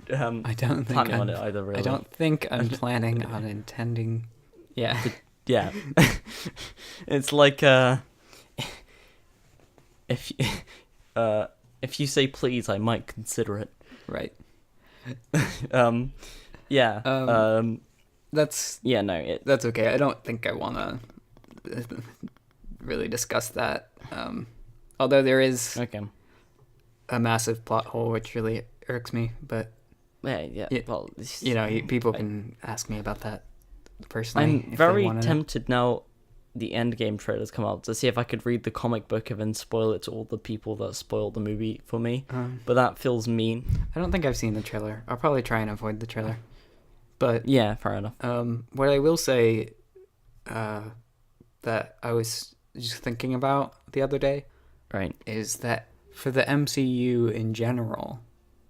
I don't think planning on it either. Really. I don't think I'm planning on intending. Yeah. Yeah. It's like if you say please, I might consider it. Right. Yeah. That's no. That's okay. I don't think I want to really discuss that. Although there is a massive plot hole which really irks me, but yeah. Well, people can ask me about that personally. I'm very tempted now. The Endgame trailers come out to see if I could read the comic book and then spoil it to all the people that spoiled the movie for me. But that feels mean. I don't think I've seen the trailer. I'll probably try and avoid the trailer. But yeah, fair enough. What I will say that I was just thinking about the other day, right, is that for the MCU in general,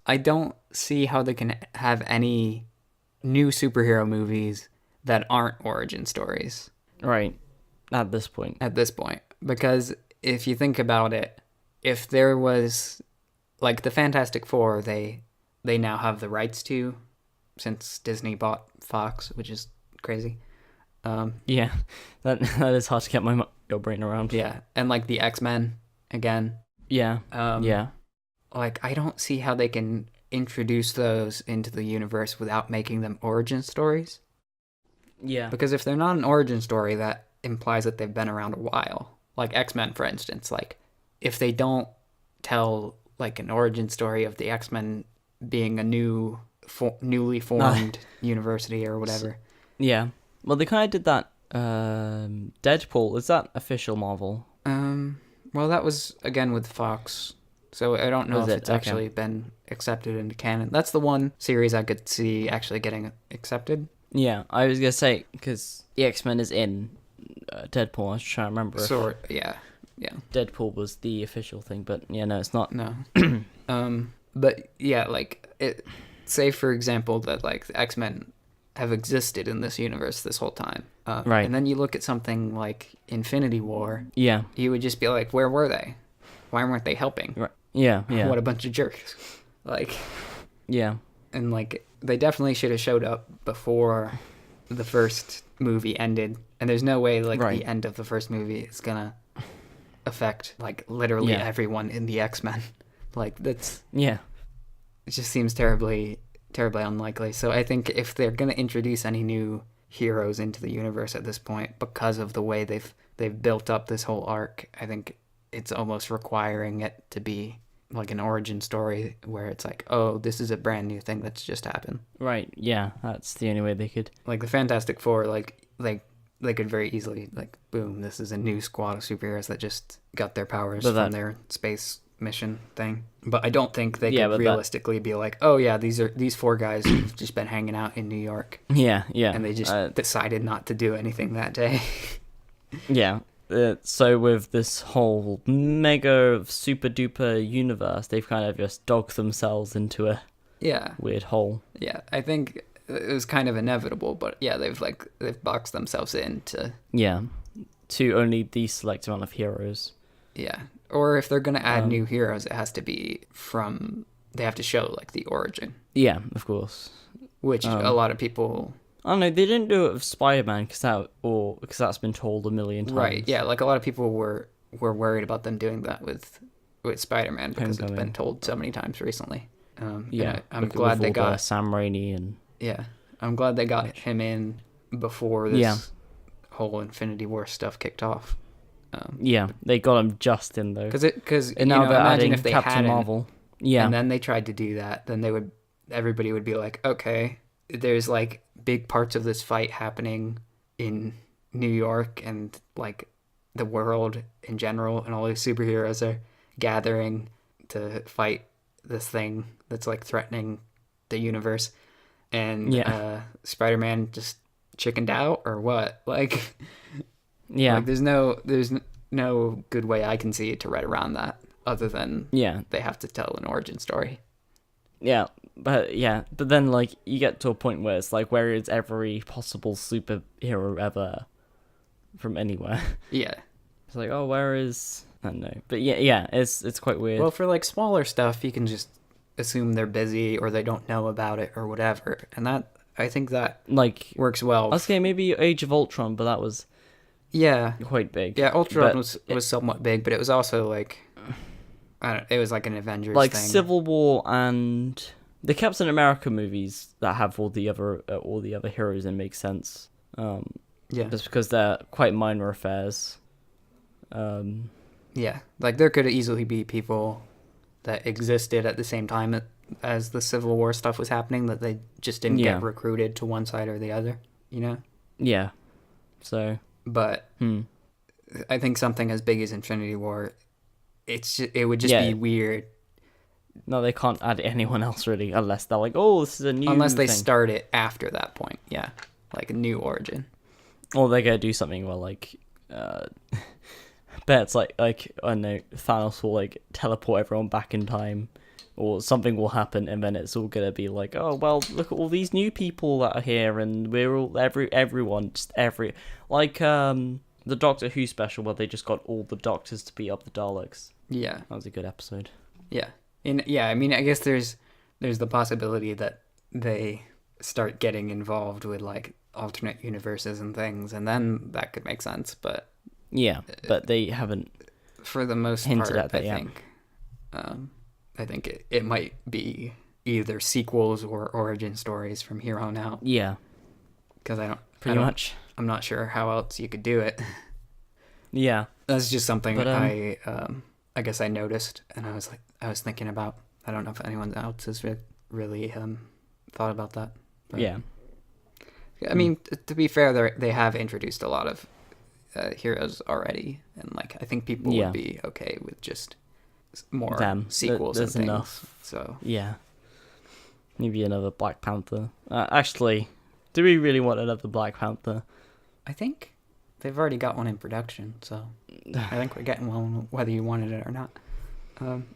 I don't see how they can have any new superhero movies that aren't origin stories. Right. At this point. Because if you think about it, if there was, like, the Fantastic Four, they now have the rights to, since Disney bought Fox, which is crazy. Yeah, that is hard to get your brain around. Yeah, and like the X-Men again. Yeah. Yeah. Like, I don't see how they can introduce those into the universe without making them origin stories. Yeah. Because if they're not an origin story, that implies that they've been around a while. Like X-Men, for instance. Like, if they don't tell like an origin story of the X-Men being a newly formed university or whatever. Yeah. Well, they kind of did that. Deadpool, is that official Marvel? Well, that was again with Fox, so I don't know if it's actually okay. been accepted into canon. That's the one series I could see actually getting accepted. Yeah, I was gonna say because the X-Men is in Deadpool. I was trying to remember Yeah. Deadpool was the official thing, but yeah, no, it's not. No. But yeah, like say for example that like the X-Men have existed in this universe this whole time. Right. And then you look at something like Infinity War. Yeah. You would just be like, where were they? Why weren't they helping? Right. Yeah. Yeah. What a bunch of jerks. Like. Yeah. And like they definitely should have showed up before the first movie ended. And there's no way like the end of the first movie is gonna affect like literally everyone in the X-Men. Like that's it just seems terribly unlikely. So I think if they're gonna introduce any new heroes into the universe at this point, because of the way they've built up this whole arc, I think it's almost requiring it to be like an origin story where it's like, oh, this is a brand new thing that's just happened. Right. Yeah, that's the only way they could. Like the Fantastic Four, like they could very easily like, boom, this is a new squad of superheroes that just got their powers from their space mission thing. But I don't think they could realistically be like, oh yeah, these four guys who've just been hanging out in New York. Yeah. And they just decided not to do anything that day. Yeah. So with this whole mega super duper universe, they've kind of just dogged themselves into a weird hole. Yeah, I think it was kind of inevitable, but yeah, they've boxed themselves into to only the select amount of heroes. Yeah, or if they're gonna add new heroes, it has to be they have to show like the origin. Yeah, of course. Which a lot of people. I don't know, they didn't do it with Spider-Man because that's been told a million times. Right, yeah, like a lot of people were worried about them doing that with Spider-Man because it's been told so many times recently. I'm glad they got Sam Raimi and... Yeah, I'm glad they got him in before this whole Infinity War stuff kicked off. They got him just in though. Because now they're imagine adding if they Captain Marvel. Yeah. And then they tried to do that, then everybody would be like, okay, there's like big parts of this fight happening in New York and like the world in general, and all these superheroes are gathering to fight this thing that's like threatening the universe, and Spider-Man just chickened out or what? Like, like there's no good way I can see to write around that other than they have to tell an origin story. But then like you get to a point where it's like, where is every possible superhero ever from anywhere? Yeah. It's like, oh, where is... I don't know. But it's quite weird. Well, for like smaller stuff, you can just assume they're busy or they don't know about it or whatever. And that, I think that like works well. I was saying maybe Age of Ultron, but that was quite big. Yeah, Ultron was somewhat big, but it was also like... it was like an Avengers like thing. Civil War and the Captain America movies that have all the other heroes and make sense. Just because they're quite minor affairs. Like there could easily be people that existed at the same time as the Civil War stuff was happening that they just didn't get recruited to one side or the other, you know? Yeah. So. But I think something as big as Infinity War, it would just be weird. No, they can't add anyone else really, unless they're like, oh, this is a new Unless they thing. start it after that point, like a new origin. Or they're gonna do something where like, bet it's like I don't know, Thanos will like teleport everyone back in time, or something will happen, and then it's all gonna be like, oh well, look at all these new people that are here, and we're all everyone like the Doctor Who special where they just got all the doctors to beat up the Daleks. Yeah, that was a good episode. Yeah, I mean, I guess there's the possibility that they start getting involved with like alternate universes and things, and then that could make sense. But but they haven't, for the most hinted part. At that I think it might be either sequels or origin stories from here on out. Yeah, because pretty much. I'm not sure how else you could do it. Yeah, that's just something I guess I noticed, and I was thinking about. I don't know if anyone else has really thought about that. But, I mean, to be fair, they have introduced a lot of heroes already, and like I think people would be okay with just more sequels and things. Enough. So maybe another Black Panther. Actually, Do we really want another Black Panther? I think they've already got one in production, so I think we're getting one whether you wanted it or not.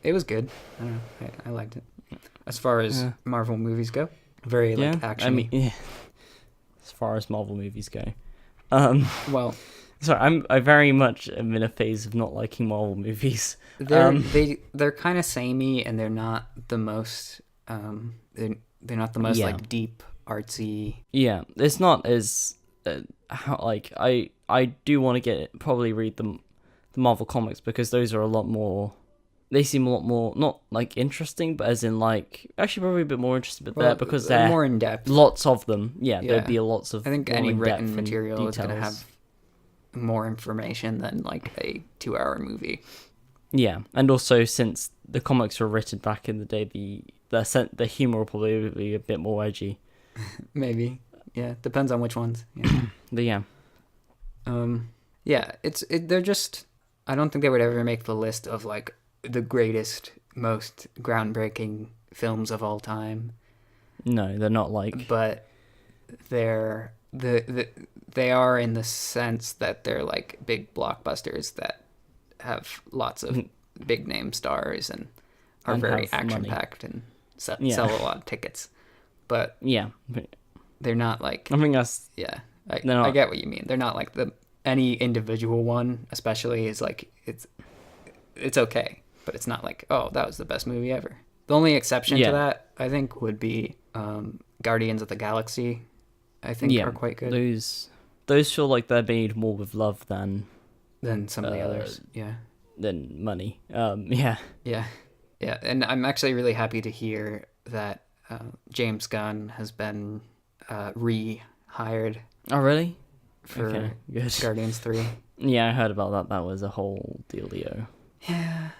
It was good. I don't know. I liked it. As far as Marvel movies go, very like action. I mean, yeah. As far as Marvel movies go, well, sorry, I very much am in a phase of not liking Marvel movies. They're kind of samey, and they're not the most they're not the most like deep artsy. Yeah, it's not as like I do want to probably read the Marvel comics, because those are a lot more. They seem a lot more not like interesting, but as in like actually probably a bit more interesting. But they're because they're more in depth. Lots of them. Yeah, there'd be lots of. I think any written material is going to have more information than like a 2-hour movie. Yeah, and also since the comics were written back in the day, the humor will probably be a bit more edgy. Maybe, yeah, depends on which ones. Yeah. But yeah, yeah, they're just. I don't think they would ever make the list of like the greatest, most groundbreaking films of all time. No, they're not like. But they're they are in the sense that they're like big blockbusters that have lots of big name stars and are very action packed and sell a lot of tickets. But they're not like. I think that's I get what you mean. They're not like any individual one, especially is like it's okay, but it's not like, oh, that was the best movie ever. The only exception to that, I think, would be Guardians of the Galaxy. I think are quite good. Those feel like they're made more with love than some of the others. Yeah. Than money. Yeah. And I'm actually really happy to hear that James Gunn has been rehired. Oh, really? For Guardians 3. Yeah, I heard about that. That was a whole dealio. Yeah.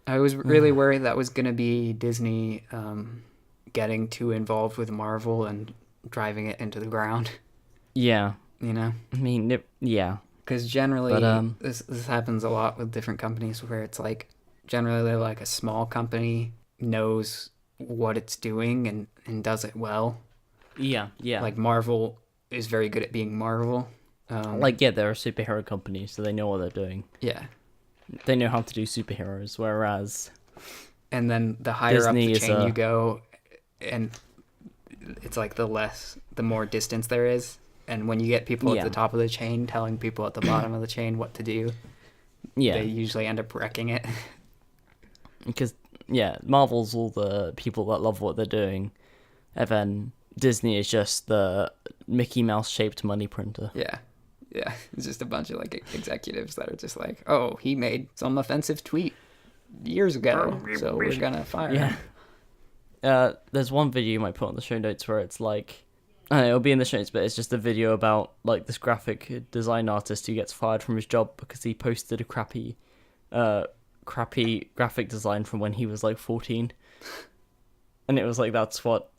I was really worried that was going to be Disney getting too involved with Marvel and driving it into the ground. Yeah. You know? I mean, yeah. Because generally, this happens a lot with different companies where it's like, generally they're like a small company knows what it's doing and does it well. Yeah. Like Marvel is very good at being Marvel. They're a superhero company, so they know what they're doing. Yeah. They know how to do superheroes, whereas... And then the higher Disney up the chain you go, and it's like the more distance there is. And when you get people at the top of the chain telling people at the bottom of the chain what to do, they usually end up wrecking it. Because, Marvel's all the people that love what they're doing, and then Disney is just the Mickey Mouse-shaped money printer. Yeah, it's just a bunch of like executives that are just like, oh, he made some offensive tweet years ago, so we're gonna fire him. There's one video you might put on the show notes where it's like, I don't know, it'll be in the show notes, but it's just a video about like this graphic design artist who gets fired from his job because he posted a crappy graphic design from when he was like 14, and it was like, that's what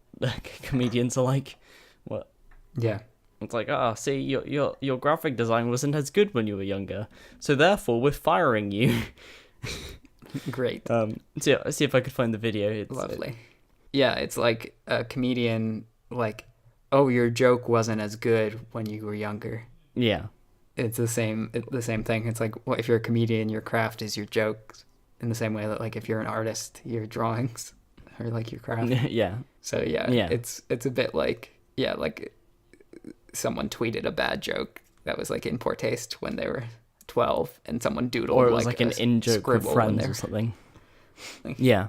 comedians are like. What? Yeah. It's like, see, your graphic design wasn't as good when you were younger, so therefore we're firing you. Great. See if I could find the video. It's lovely. It's like a comedian like, oh, your joke wasn't as good when you were younger. Yeah. It's the same thing. It's like, well, if you're a comedian, your craft is your jokes, in the same way that like if you're an artist, your drawings are like your craft. Yeah. So it's a bit like like someone tweeted a bad joke that was like in poor taste when they were 12, and someone doodled, or it was like an in joke with friends or something. Yeah.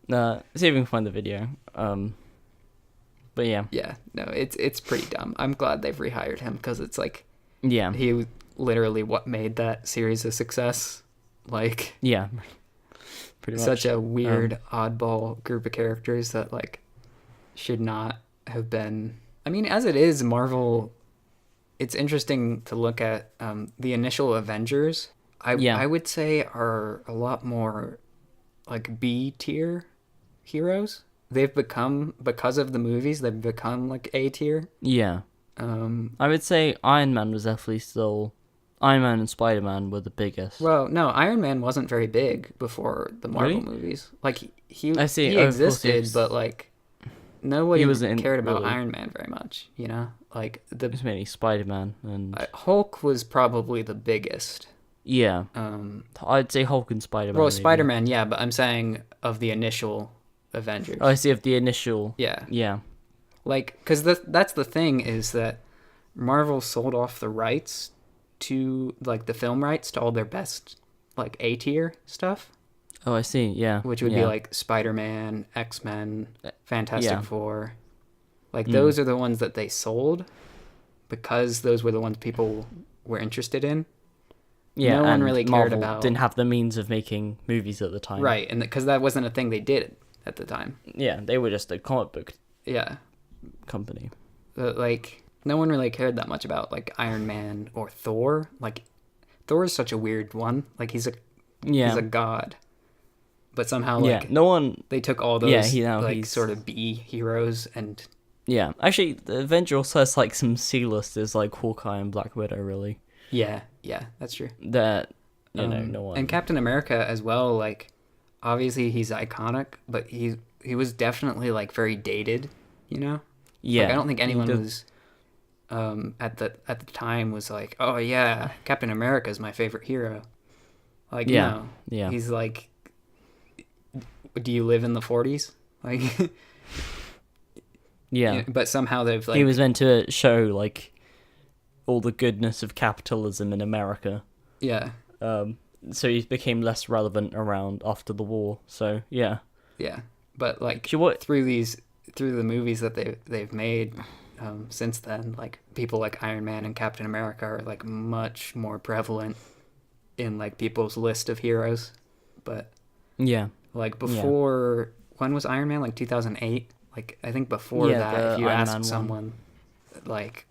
See if we can find the video. But yeah. Yeah. No, it's pretty dumb. I'm glad they've rehired him, because it's like, he literally what made that series a success. Like, pretty much. Such a weird, oddball group of characters that like should not have been. I mean, as it is, Marvel, it's interesting to look at the initial Avengers. I would say are a lot more like B tier heroes. They've become, because of the movies, they've become like A tier. Yeah. I would say Iron Man was definitely still. Iron Man and Spider-Man were the biggest. Well, no, Iron Man wasn't very big before the Marvel movies. Like he existed, but like nobody wasn't cared about really. Iron Man very much, you know? Like, It was mainly Spider-Man and Hulk was probably the biggest. yeah, I'd say Hulk and Spider-Man. Well, maybe. Spider-Man, yeah, but I'm saying of the initial Avengers. Oh, I see. Of the initial. Yeah. Yeah. Like, because that's the thing is that Marvel sold off the rights to, like, the film rights to all their best, like, A-tier stuff. Oh, I see. Yeah. Which would be, like, Spider-Man, X-Men, Fantastic Four. Like, those are the ones that they sold because those were the ones people were interested in. Yeah, no one really cared Marvel about. Didn't have the means of making movies at the time. Right, and because that wasn't a thing they did at the time. Yeah, they were just a comic book Yeah. company. Like, no one really cared that much about, like, Iron Man or Thor. Like, Thor is such a weird one. Like, he's a god. But somehow, like, no one. they took all those, he's sort of B heroes and... Yeah, actually, the Avenger also has, like, some C-listers, like Hawkeye and Black Widow, really. Yeah, that's true. That, no one... And Captain America as well, like, obviously he's iconic, but he was definitely, like, very dated, you know? Yeah. Like, I don't think anyone was, at the time was like, oh yeah, Captain America is my favorite hero. Like, no. Yeah. He's like, do you live in the 40s? Like... Yeah. But somehow they've, like... He was meant to show, like, all the goodness of capitalism in America. Yeah. So he became less relevant around after the war. So, yeah. Yeah. But, like, What? through the movies that they've made since then, like, people like Iron Man and Captain America are, like, much more prevalent in, like, people's list of heroes. But, Yeah. like, before... When was Iron Man? Like, 2008? Like, I think before that, if you Iron asked Man someone, like,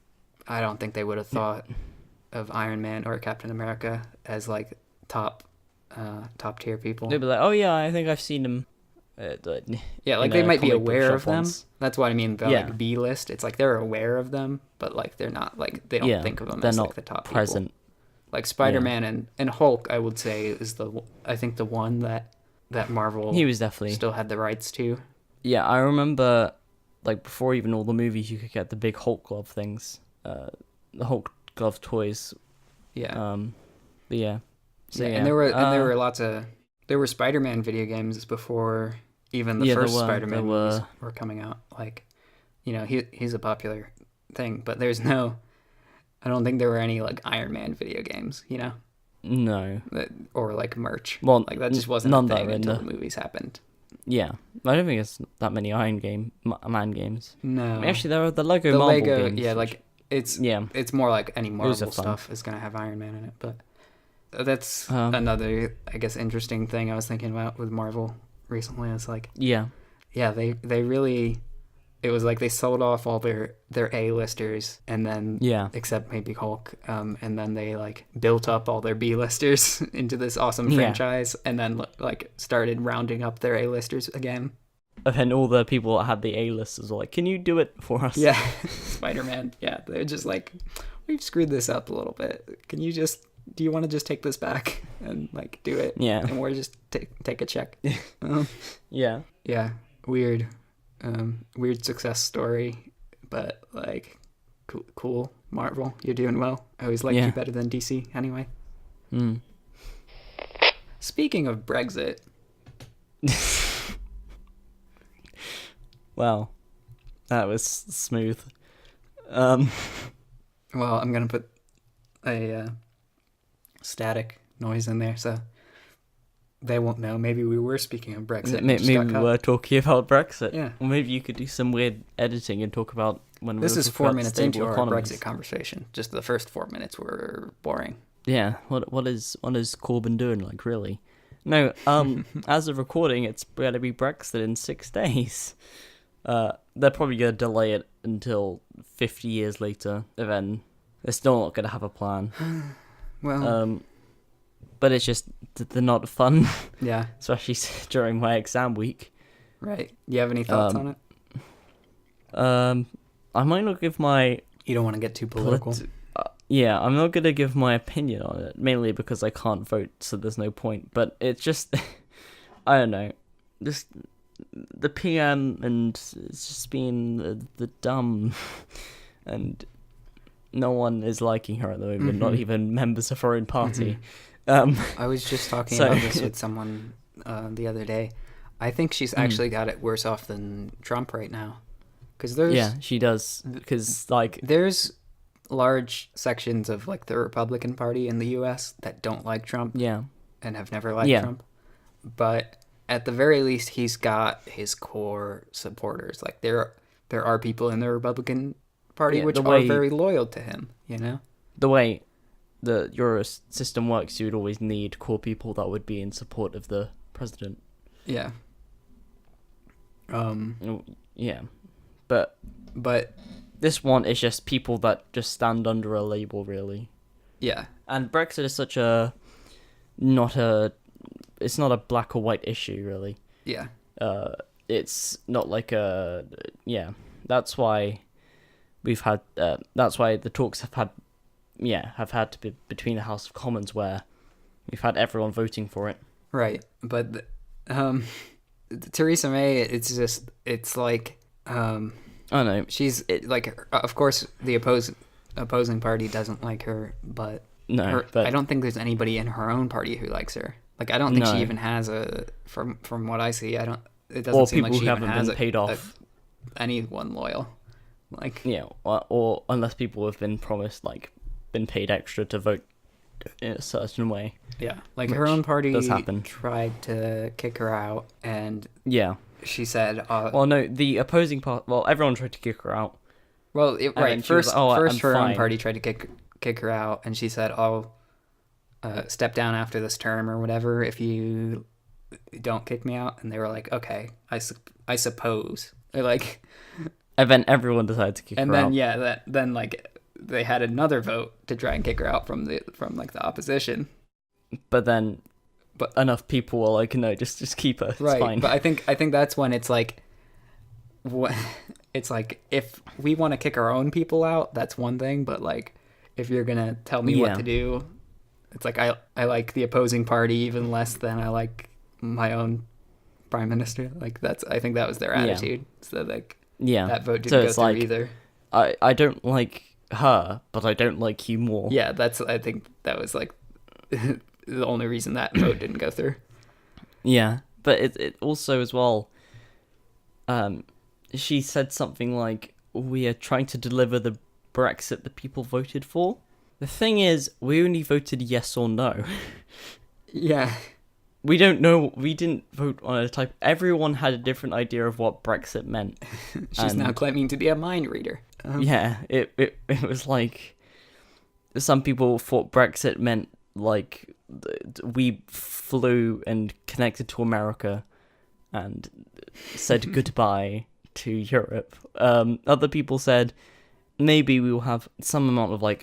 I don't think they would have thought of Iron Man or Captain America as, like, top tier people. They'd be like, oh yeah, I think I've seen him. Yeah, like, they might be aware of them. Once. That's what I mean, the like, B list. It's like they're aware of them, but, like, they're not, like, they don't think of them as, like, the top present. people. Like, Spider-Man and Hulk, I would say, is I think the one that Marvel He was definitely still had the rights to. Yeah, I remember, like, before even all the movies, you could get the big Hulk glove things, the Hulk glove toys. Yeah. But yeah. So, and there were Spider-Man video games before even the first Spider-Man movies were coming out. Like, you know, he's a popular thing, but I don't think there were any, like, Iron Man video games, you know? No. Or, like, merch. Well, like, that just wasn't a thing until the movies happened. Yeah, I don't think it's that many Iron Man games. No, I mean, actually, there are the Marvel games. Yeah, like it's more like any Marvel stuff is gonna have Iron Man in it. But that's another, I guess, interesting thing I was thinking about with Marvel recently. It's like they really, it was like they sold off all their A-listers and then except maybe Hulk, and then they, like, built up all their B-listers into this awesome franchise and then, like, started rounding up their A-listers again. And then all the people that had the A-listers were like, can you do it for us? Yeah. Spider-Man. Yeah, they're just like, we've screwed this up a little bit. Do you want to just take this back and, like, do it? Yeah. And we're just take a check. Yeah. Yeah. Weird success story, but, like, cool. Marvel, you're doing well. I always liked you better than DC anyway. Speaking of Brexit. Wow, that was smooth. Well, I'm gonna put a static noise in there so they won't know. Maybe we were speaking of Brexit. Maybe we were talking about Brexit. Yeah. Or maybe you could do some weird editing and talk about when this is 4 minutes into our economies. Brexit conversation. Just the first 4 minutes were boring. Yeah. What is Corbyn doing? Like, really? No. As of recording, it's going to be Brexit in 6 days. They're probably going to delay it until 50 years later, and then they're still not going to have a plan. Well, but it's just, they're not fun. Yeah. Especially during my exam week. Right. You have any thoughts on it? I might not give my... You don't want to get too political? Yeah, I'm not going to give my opinion on it, mainly because I can't vote, so there's no point. But it's just, I don't know. Just the PM, and it's just been the dumb, and no one is liking her at the moment. Not even members of her own party. I was just talking about this with someone the other day. I think she's actually got it worse off than Trump right now. She does. Because like there's large sections of like the Republican Party in the U.S. that don't like Trump. Yeah. And have never liked Trump. But at the very least, he's got his core supporters. Like there are people in the Republican Party which are very loyal to him. You know, the way the Euro system works, you would always need core people that would be in support of the president. Yeah. Yeah, but this one is just people that just stand under a label, really. Yeah. And Brexit is such a it's not a black or white issue, really. Yeah. It's not like that's why we've had that's why the talks have had to be between the House of Commons, where we've had everyone voting for it. Right, but Theresa May, it's like I know she's like, of course the opposing party doesn't like her, but I don't think there's anybody in her own party who likes her. Like I don't think she even has from what I see, it doesn't seem like she even has paid off anyone loyal. Like or unless people have been promised, like been paid extra to vote in a certain way. Yeah, like her own party tried to kick her out, and she said, well, no, the opposing part. Well, everyone tried to kick her out. Well, first her own party tried to kick her out, and she said, "I'll step down after this term or whatever if you don't kick me out." And they were like, "Okay, I suppose." They're like, and then everyone decided to kick her out. And then then like they had another vote to try and kick her out from the opposition. But enough people were like, no, just keep her. It's fine. But I think that's when it's like, it's like, if we want to kick our own people out, that's one thing. But like, if you're gonna tell me what to do, it's like I like the opposing party even less than I like my own prime minister. Like I think that was their attitude. So like, that vote didn't go through either. I don't like her, but I don't like you more. Yeah, I think that was like the only reason that vote didn't go through. Yeah, but it also as well, she said something like, we are trying to deliver the Brexit the people voted for. The thing is, we only voted yes or no. Yeah. We don't know, we didn't vote on a type. Everyone had a different idea of what Brexit meant. She's now claiming to be a mind reader. Yeah, it was like, some people thought Brexit meant like we flew and connected to America and said goodbye to Europe. Other people said maybe we will have some amount of like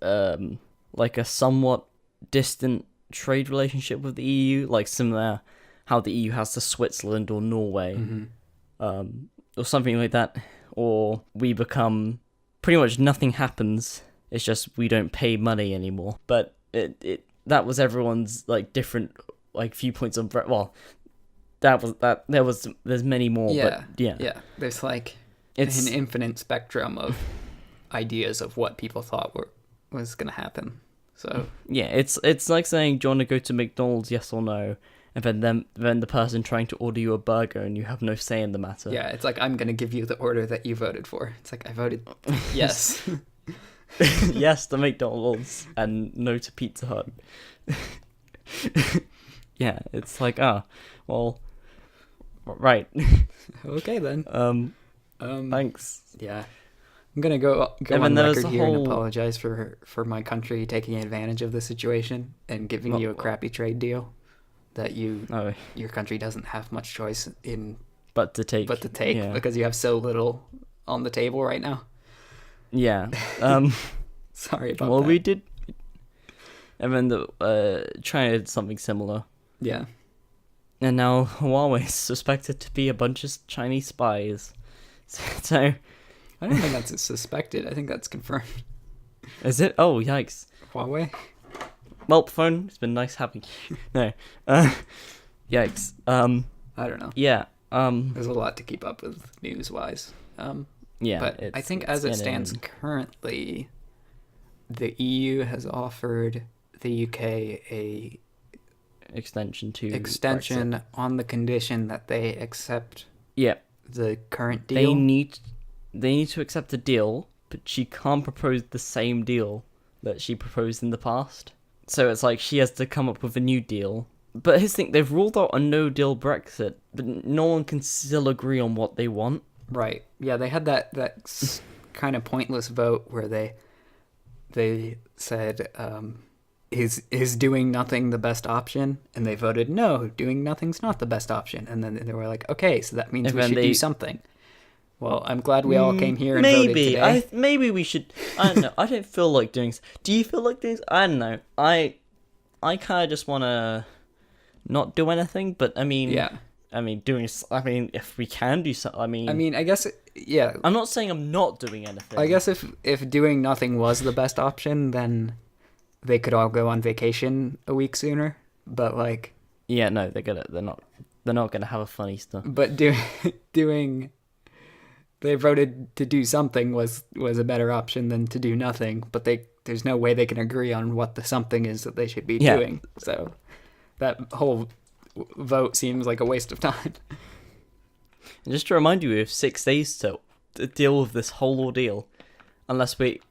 a somewhat distant trade relationship with the EU, like similar how the EU has to Switzerland or Norway, or something like that. Or we become, pretty much nothing happens. It's just we don't pay money anymore. But that was everyone's like different like viewpoints on there's many more. Yeah, but yeah. There's like an infinite spectrum of ideas of what people thought was gonna happen. So yeah, it's like saying, do you want to go to McDonald's, yes or no? And then the person trying to order you a burger and you have no say in the matter. Yeah, it's like, I'm going to give you the order that you voted for. It's like, I voted yes. Yes to McDonald's and no to Pizza Hut. Yeah, it's like, well, right. Okay then. Thanks. Yeah. I'm going to go on record here and apologize for my country taking advantage of the situation and giving you a crappy trade deal that your country doesn't have much choice in but to take because you have so little on the table right now. Yeah. Sorry about that. Well, we did, and then China did something similar. Yeah. And now Huawei is suspected to be a bunch of Chinese spies. So I don't think that's suspected. I think that's confirmed. Is it? Oh, yikes. Huawei? Well, phone, it's been nice having you. No. Yikes. I don't know. Yeah. There's a lot to keep up with news-wise. Yeah, but I think as it stands currently, the EU has offered the UK a extension Brexit on the condition that they accept the current deal. They need to accept the deal, but she can't propose the same deal that she proposed in the past. So it's like she has to come up with a new deal. But here's the thing, they've ruled out a no-deal Brexit, but no one can still agree on what they want. Right. Yeah, they had that kind of pointless vote where they said, is doing nothing the best option? And they voted no, doing nothing's not the best option. And then they were like, okay, so that means we should do something. Well, I'm glad we all came here and voted today. Maybe we should. I don't know. I don't feel like doing. Do you feel like doing? I don't know. I kind of just want to not do anything. But I mean, yeah. I mean, if we can do something. I mean, I guess, yeah. I'm not saying I'm not doing anything. I guess if doing nothing was the best option, then they could all go on vacation a week sooner. But like, yeah, no, they're not gonna have a funny stuff. But doing. They voted to do something was a better option than to do nothing, but there's no way they can agree on what the something is that they should be doing. So that whole vote seems like a waste of time. And just to remind you, we have 6 days to deal with this whole ordeal, unless we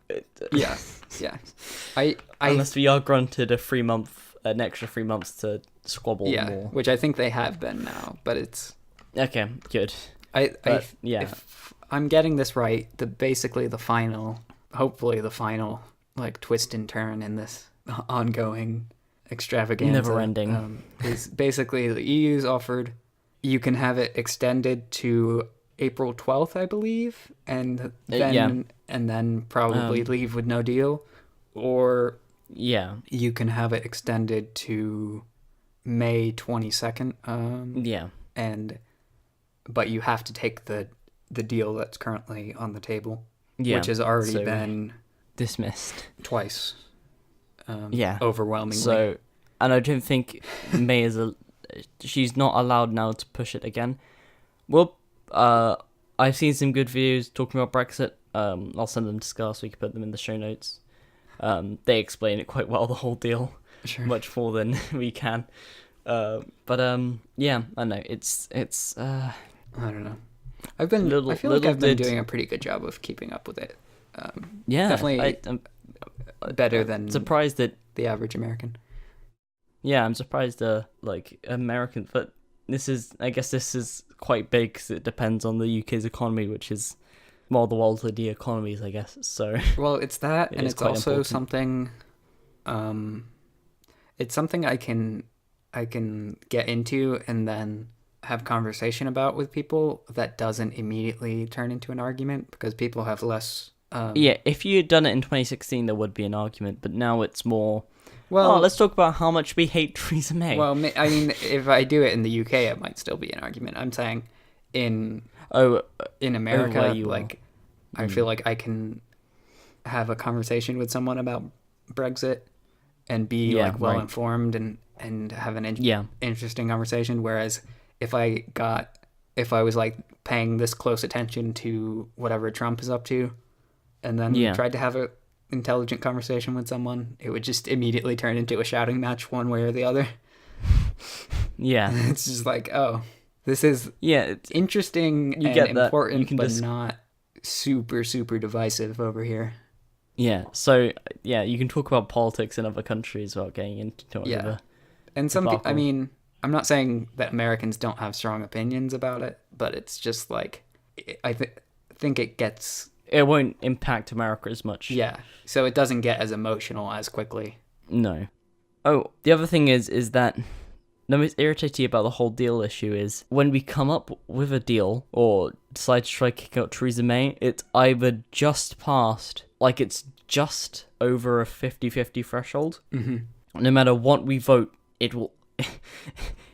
unless we are granted an extra 3 months to squabble more. Which I think they have been now, but it's okay. Good. If I'm getting this right, hopefully the final like twist and turn in this ongoing extravaganza, never ending, is basically the EU's offered you can have it extended to April 12th, I believe, and then probably leave with no deal, or you can have it extended to May 22nd. But you have to take the deal that's currently on the table, which has already been dismissed twice. Overwhelmingly. So, and I don't think May she's not allowed now to push it again. Well, I've seen some good videos talking about Brexit. I'll send them to Scar so we can put them in the show notes. They explain it quite well, the whole deal, much more than we can. I don't know. It's I don't know. I feel like I've been doing a pretty good job of keeping up with it. Definitely better than surprised that the average American. Yeah, I'm surprised American, but I guess this is quite big because it depends on the UK's economy, which is more the world's the economies, I guess. So well, it's that, and it's also important. Something. It's something I can get into and then have conversation about with people that doesn't immediately turn into an argument because people have less. If you had done it in 2016, there would be an argument, but now it's more. Well, let's talk about how much we hate Theresa May. Well, I mean, if I do it in the UK, it might still be an argument. I'm saying in America, I feel like I can have a conversation with someone about Brexit and be well informed and have an interesting conversation. Whereas if I was like paying this close attention to whatever Trump is up to, and then tried to have a intelligent conversation with someone, it would just immediately turn into a shouting match one way or the other. It's just like, oh, this is interesting and important, but not super, super divisive over here. Yeah, so, you can talk about politics in other countries without getting into whatever. And some people, I mean, I'm not saying that Americans don't have strong opinions about it, but it's just like, I think it won't impact America as much. Yeah, so it doesn't get as emotional as quickly. No. Oh, the other thing is that the most irritating about the whole deal issue is when we come up with a deal or decide to try to kick out Theresa May, it's either just passed, like it's just over a 50-50 threshold. Mm-hmm. No matter what we vote, it will...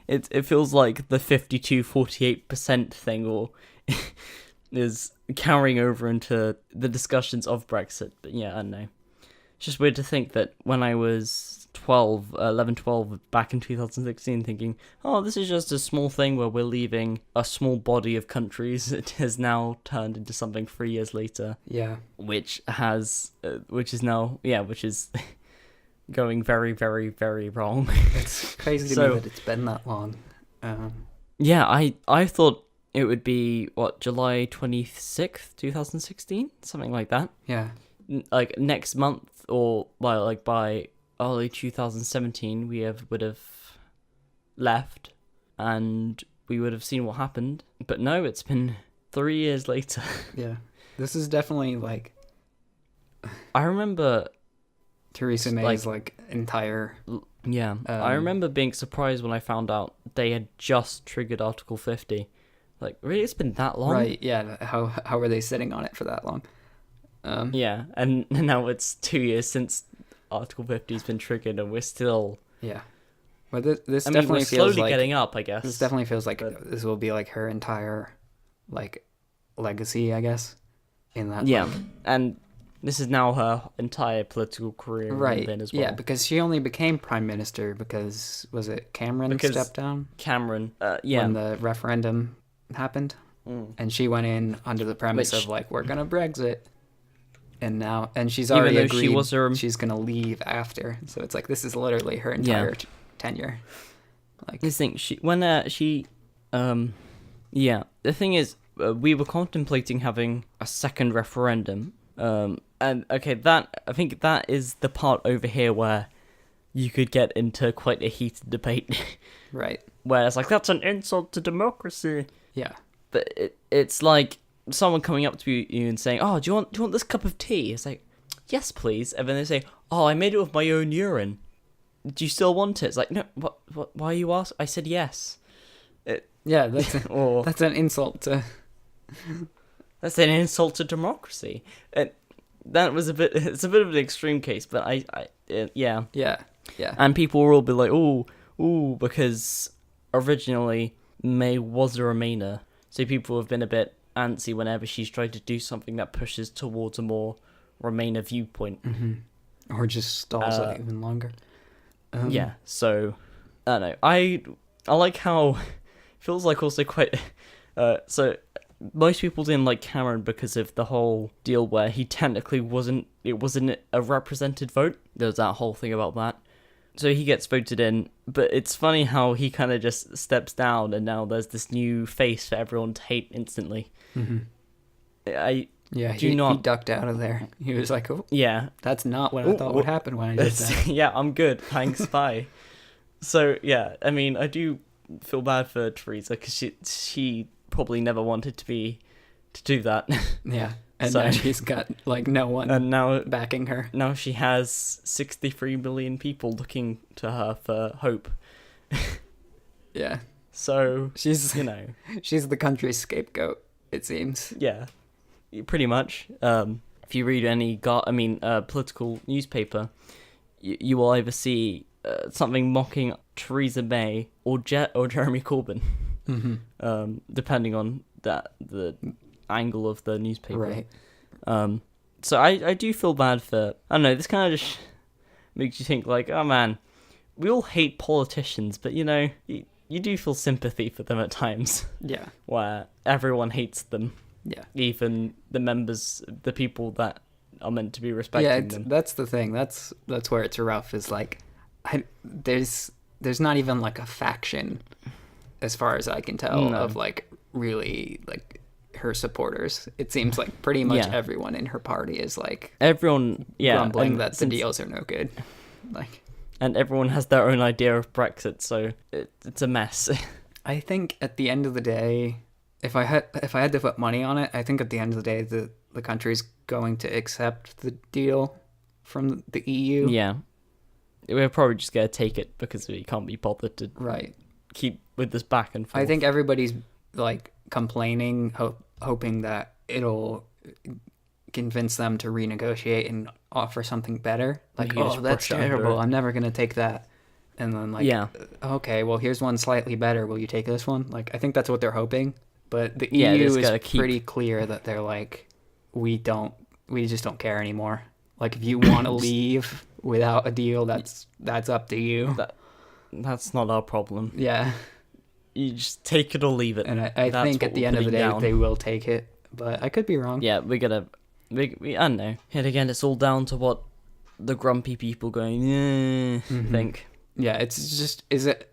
it feels like the 52-48% thing or is carrying over into the discussions of Brexit. But yeah, I don't know. It's just weird to think that when I was 12, 11, 12, back in 2016, thinking, oh, this is just a small thing where we're leaving a small body of countries. It has now turned into something 3 years later. Yeah. Which is now, which is going very, very, very wrong. It's crazy to me that it's been that long. Yeah, I thought it would be, July 26th, 2016? Something like that. Yeah. Like next month, or by early 2017, we would have left and we would have seen what happened. But no, it's been 3 years later. Yeah. This is definitely I remember Theresa May's entire. Yeah, I remember being surprised when I found out they had just triggered Article 50. Like, really, it's been that long? Right? Yeah. How are they sitting on it for that long? Yeah, and now it's 2 years since Article 50's been triggered, and we're still. Yeah. Well, this I mean, definitely we're feels slowly getting up, I guess. This definitely feels like this will be her entire legacy, I guess. In that. Yeah, and this is now her entire political career, right? Then as well. Yeah, because she only became prime minister because was it Cameron stepped down? Cameron, yeah, when the referendum happened, and she went in under the premise of we're gonna Brexit, and she's already agreed she's gonna leave after. So it's this is literally her entire tenure. This thing, the thing is, we were contemplating having a second referendum. And okay, I think that is the part over here where you could get into quite a heated debate. Right. Where it's that's an insult to democracy. Yeah. But it's like someone coming up to you and saying, "Oh, do you want this cup of tea?" It's yes, please. And then they say, "Oh, I made it with my own urine. Do you still want it?" It's no, what, why you ask? I said yes. That's that's an insult to... That's an insult to democracy. That was it's a bit of an extreme case, but yeah. And people will all be like, ooh, because originally May was a Remainer, so people have been a bit antsy whenever she's tried to do something that pushes towards a more Remainer viewpoint. Mm-hmm. Or just stalls it even longer. Yeah, so, I don't know. I like how it feels also quite... so... Most people didn't like Cameron because of the whole deal where he technically wasn't a represented vote. There was that whole thing about that. So he gets voted in, but it's funny how he kind of just steps down and now there's this new face for everyone to hate instantly. Mm-hmm. He ducked out of there. He was like, oh, yeah, that's not what I thought would happen when I did that. Yeah, I'm good. Thanks, bye. So, yeah, I mean, I do feel bad for Theresa because she probably never wanted to do that. Yeah, and now she's got no one and now backing her. Now she has 63 million people looking to her for hope. Yeah. So she's she's the country's scapegoat, it seems. Yeah, pretty much. If you read any political newspaper, you will either see something mocking Theresa May or Jeremy Corbyn. Mm-hmm. Depending on the angle of the newspaper. Right. So I do feel bad for... I don't know, this kind of just makes you think oh man, we all hate politicians, but you do feel sympathy for them at times. Yeah. Where everyone hates them. Yeah. Even the people that are meant to be respecting them. That's the thing. That's where it's rough, is there's not even a faction, as far as I can tell, of really her supporters. It seems pretty much everyone in her party is everyone grumbling that the deals are no good. And everyone has their own idea of Brexit, so it's a mess. I think at the end of the day, if I had to put money on it, I think at the end of the day the country's going to accept the deal from the EU. Yeah. We're probably just gonna take it because we can't be bothered to keep with this back and forth. I think everybody's complaining, hoping that it'll convince them to renegotiate and offer something better. Oh, that's terrible. I'm never gonna take that. And then okay, well, here's one slightly better. Will you take this one? I think that's what they're hoping. But the EU is pretty clear that they're we just don't care anymore. Like, if you want to leave without a deal, that's up to you. That's not our problem. Yeah. You just take it or leave it. And I think at the end of the day, they will take it. But I could be wrong. Yeah, I don't know. And again, it's all down to what the grumpy people going, think. Yeah, it's just,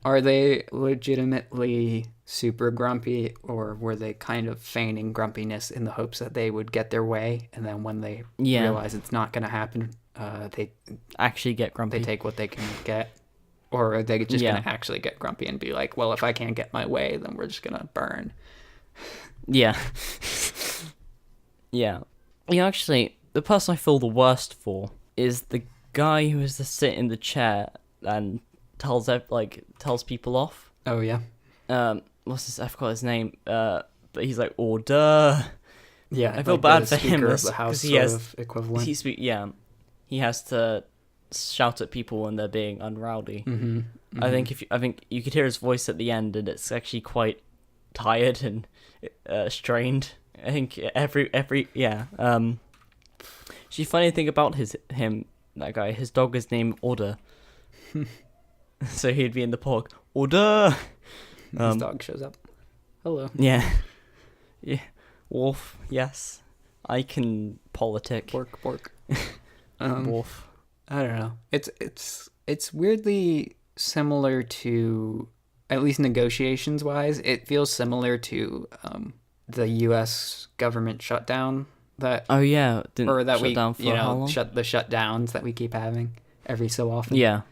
are they legitimately super grumpy, or were they kind of feigning grumpiness in the hopes that they would get their way, and then when they realize it's not going to happen, they actually get grumpy. They take what they can get, or are they just going to actually get grumpy and be like, well, if I can't get my way, then we're just going to burn. Yeah. Yeah. Actually, the person I feel the worst for is the guy who has to sit in the chair and tells people off. Oh yeah. What's his? I forgot his name. But he's like, order. Yeah, I feel bad for him because he has equivalent. He has to shout at people when they're being unrowdy. Mm-hmm. I think you could hear his voice at the end, and it's actually quite tired and strained. I think every. Actually, funny thing about that guy, his dog is named Order. So he'd be in the park, Order. His dog shows up. Hello. Yeah. Wolf. Yes, I can politic. Bork. Wolf. I don't know. It's weirdly similar to, at least negotiations wise, it feels similar to the U.S. government shutdown that. Oh yeah, the shutdowns that we keep having every so often. Yeah.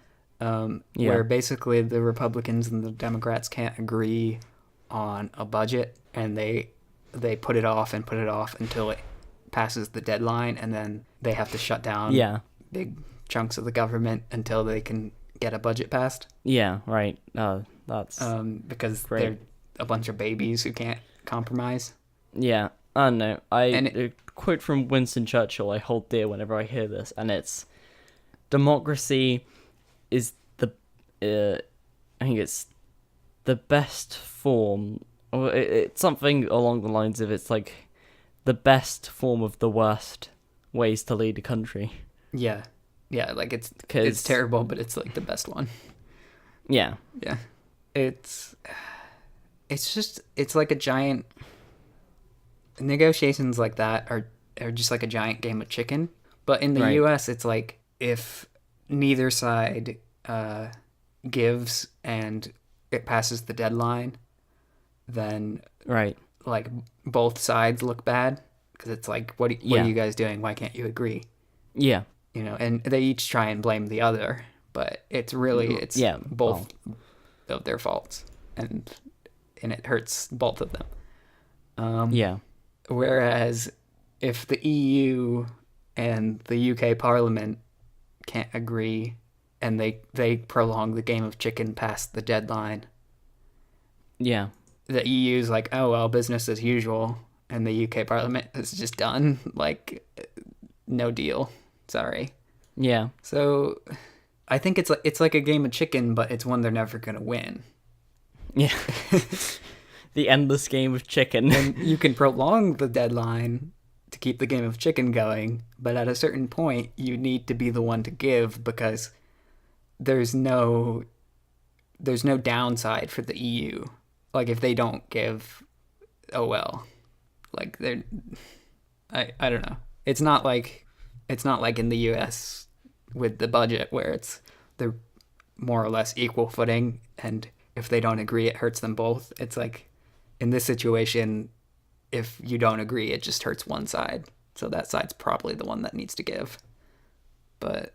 Where basically the Republicans and the Democrats can't agree on a budget, and they put it off until it passes the deadline, and then they have to shut down big chunks of the government until they can get a budget passed. Yeah, right. That's because great. they're a bunch of babies who can't compromise. Yeah, I don't know. A quote from Winston Churchill I hold dear whenever I hear this, and it's, democracy is I think it's the best form, or it's something along the lines of, it's like the best form of the worst ways to lead a country. Yeah, like it's terrible, but it's like the best one. Yeah. It's like a giant. Negotiations like that are just like a giant game of chicken. But in the U.S., it's like, if neither side gives and it passes the deadline, then like both sides look bad, because it's like, what are you guys doing? Why can't you agree? Yeah. And they each try and blame the other, but it's both of their faults, and it hurts both of them. Whereas if the EU and the UK Parliament can't agree, and they prolong the game of chicken past the deadline, the EU's like, oh well, business as usual, and the UK Parliament is just done, like, no deal, sorry. So I think it's like a game of chicken, but it's one they're never gonna win. The endless game of chicken. And you can prolong the deadline to keep the game of chicken going, but at a certain point you need to be the one to give, because there's no downside for the EU. Like, if they don't give, oh well. Like, I don't know. It's not like in the US with the budget, where they're more or less equal footing, and if they don't agree, it hurts them both. It's like, in this situation, if you don't agree, it just hurts one side. So that side's probably the one that needs to give. But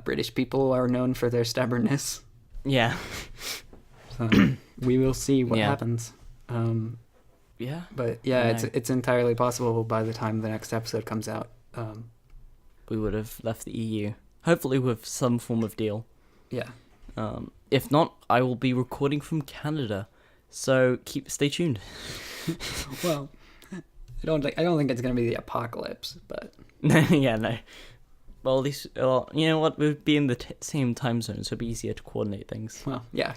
British people are known for their stubbornness. Yeah. So we will see what happens. But it's entirely possible by the time the next episode comes out. We would have left the EU. Hopefully with some form of deal. Yeah. If not, I will be recording from Canada. So stay tuned. Well, I don't think it's gonna be the apocalypse, but no. Well, at least you know what, we'd be in the same time zone, so it'd be easier to coordinate things. Well, yeah,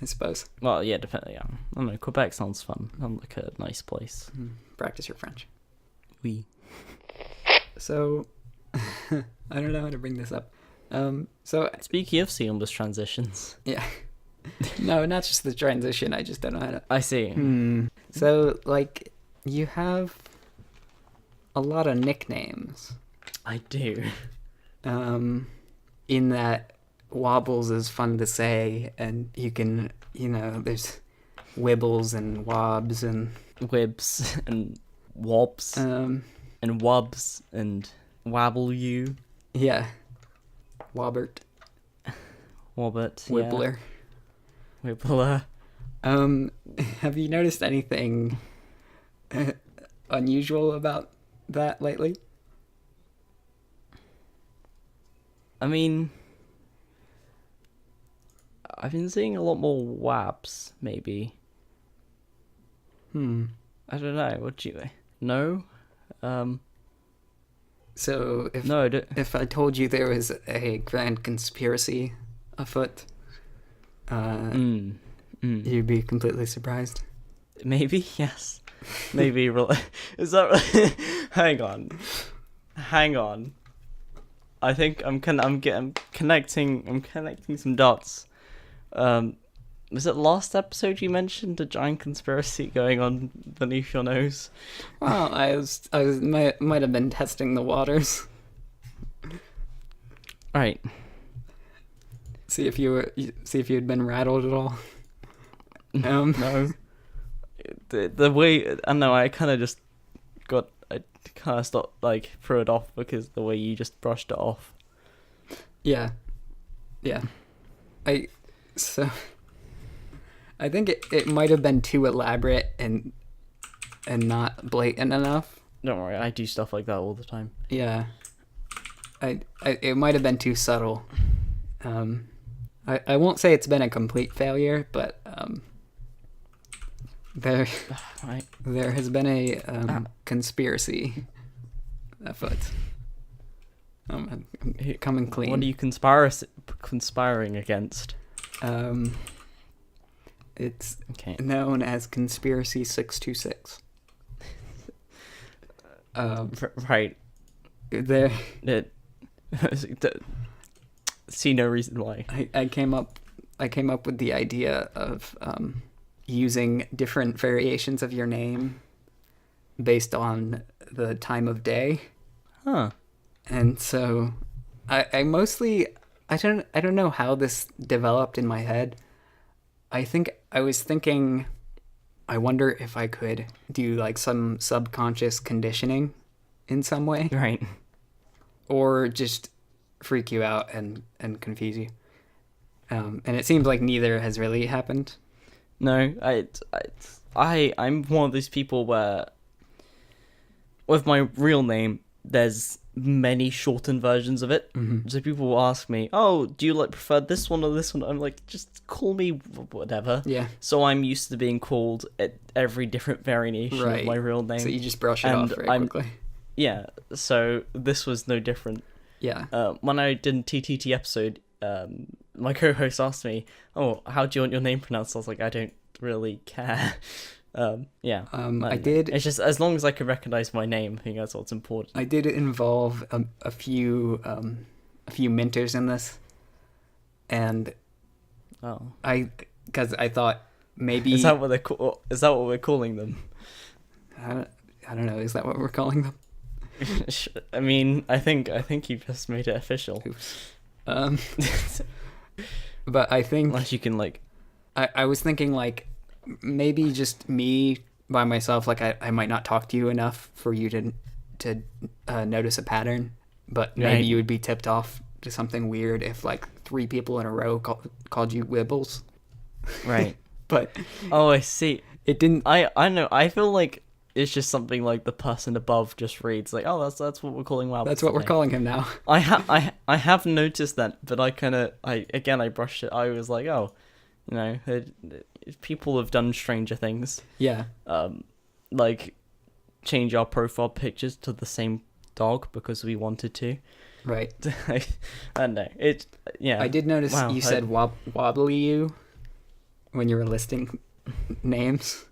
I suppose. Well, yeah, definitely. Yeah, I don't know. Quebec sounds fun. Sounds like a nice place. Practice your French. Oui. So, I don't know how to bring this up. So Speaking of seamless transitions, yeah, no, not just the transition. I just don't know how to. I see. So like, you have a lot of nicknames. I do. In that Wobbles is fun to say, and you can, there's Wibbles and Wobs and Wibs and Wobs and Wubs and Wabble you. yeah, Wobbert, Wobbert, Wibbler. yeah. Wibbler. Have you noticed anything unusual about that lately? I mean, I've been seeing a lot more Wabs, maybe. I don't know. What do you know? So No, if I told you there was a grand conspiracy afoot, you'd be completely surprised. maybe yes, maybe. Is that? Hang on. I think I'm connecting some dots. Was it last episode you mentioned a giant conspiracy going on beneath your nose? Well, I might have been testing the waters. Right. See if you had been rattled at all. No. The way I don't know, I kind of stopped, like, threw it off because the way you just brushed it off. Yeah. I think it might have been too elaborate and not blatant enough. Don't worry, I do stuff like that all the time. Yeah. It might have been too subtle. I won't say it's been a complete failure, but there has been a conspiracy afoot. I'm coming clean. What are you conspiring against? It's Okay. known as Conspiracy 626. Right. There. See no reason why. I came up with the idea of using different variations of your name based on the time of day. Huh. And so I don't know how this developed in my head. I think I was thinking, I wonder if I could do like some subconscious conditioning in some way. Right. Or just freak you out and confuse you. And it seems like neither has really happened. No, I'm one of those people where with my real name, there's many shortened versions of it. Mm-hmm. So people will ask me, "Oh, do you prefer this one or this one?" I'm like, just call me whatever. Yeah. So I'm used to being called at every different variation of my real name. So you just brush it off very quickly. Yeah. So this was no different. Yeah. When I did a TTT episode, my co-host asked me, "Oh, how do you want your name pronounced?" I was like, "I don't really care." Yeah. I did. It's just as long as I can recognize my name, I think that's what's important. I did involve a few minters in this, and because I thought maybe is that what we're calling them? I don't know. Is that what we're calling them? I mean, I think you just made it official. Oops. But I think unless you can I was thinking like maybe just me by myself. Like I might not talk to you enough for you to notice a pattern, but maybe you would be tipped off to something weird if like 3 people in a row called you Wibbles. Right. But I see. It didn't. I know. I feel like it's just something like the person above just reads like, oh, that's what we're calling Wabbles. That's what we're calling him now. I have noticed that, but I brushed it. I was like, oh, people have done stranger things. Yeah. Like change our profile pictures to the same dog because we wanted to. Right. I don't know. Yeah. I did notice you said wobbly you when you were listing names.